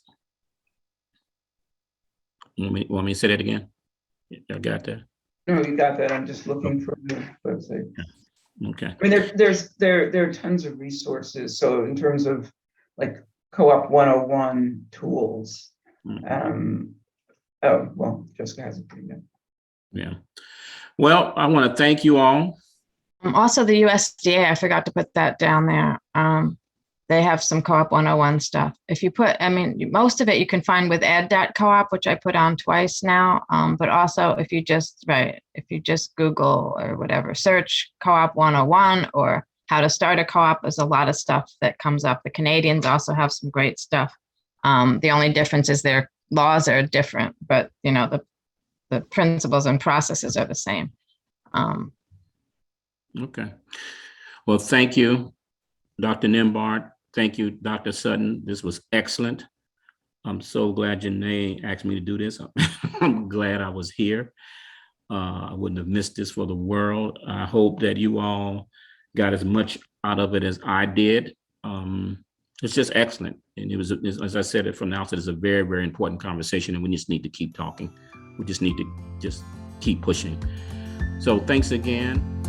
Want me to say that again? Y'all got that? No, you got that. I'm just looking for the website. Okay. I mean, there are tons of resources. So in terms of like Co-op 101 tools, oh, well, Jessica has it pretty good. Yeah. Well, I want to thank you all. Also, the USDA, I forgot to put that down there. They have some Co-op 101 stuff. If you put, I mean, most of it you can find with ed.coop, which I put on twice now. But also if you just Google or whatever, search Co-op 101 or how to start a co-op, there's a lot of stuff that comes up. The Canadians also have some great stuff. The only difference is their laws are different, but the principles and processes are the same. Okay. Well, thank you, Dr. Nembhard. Thank you, Dr. Sutton. This was excellent. I'm so glad Janae asked me to do this. I'm glad I was here. I wouldn't have missed this for the world. I hope that you all got as much out of it as I did. It's just excellent. And it was, as I said it from the outset, it's a very, very important conversation, and we just need to keep talking. We just need to just keep pushing. So thanks again.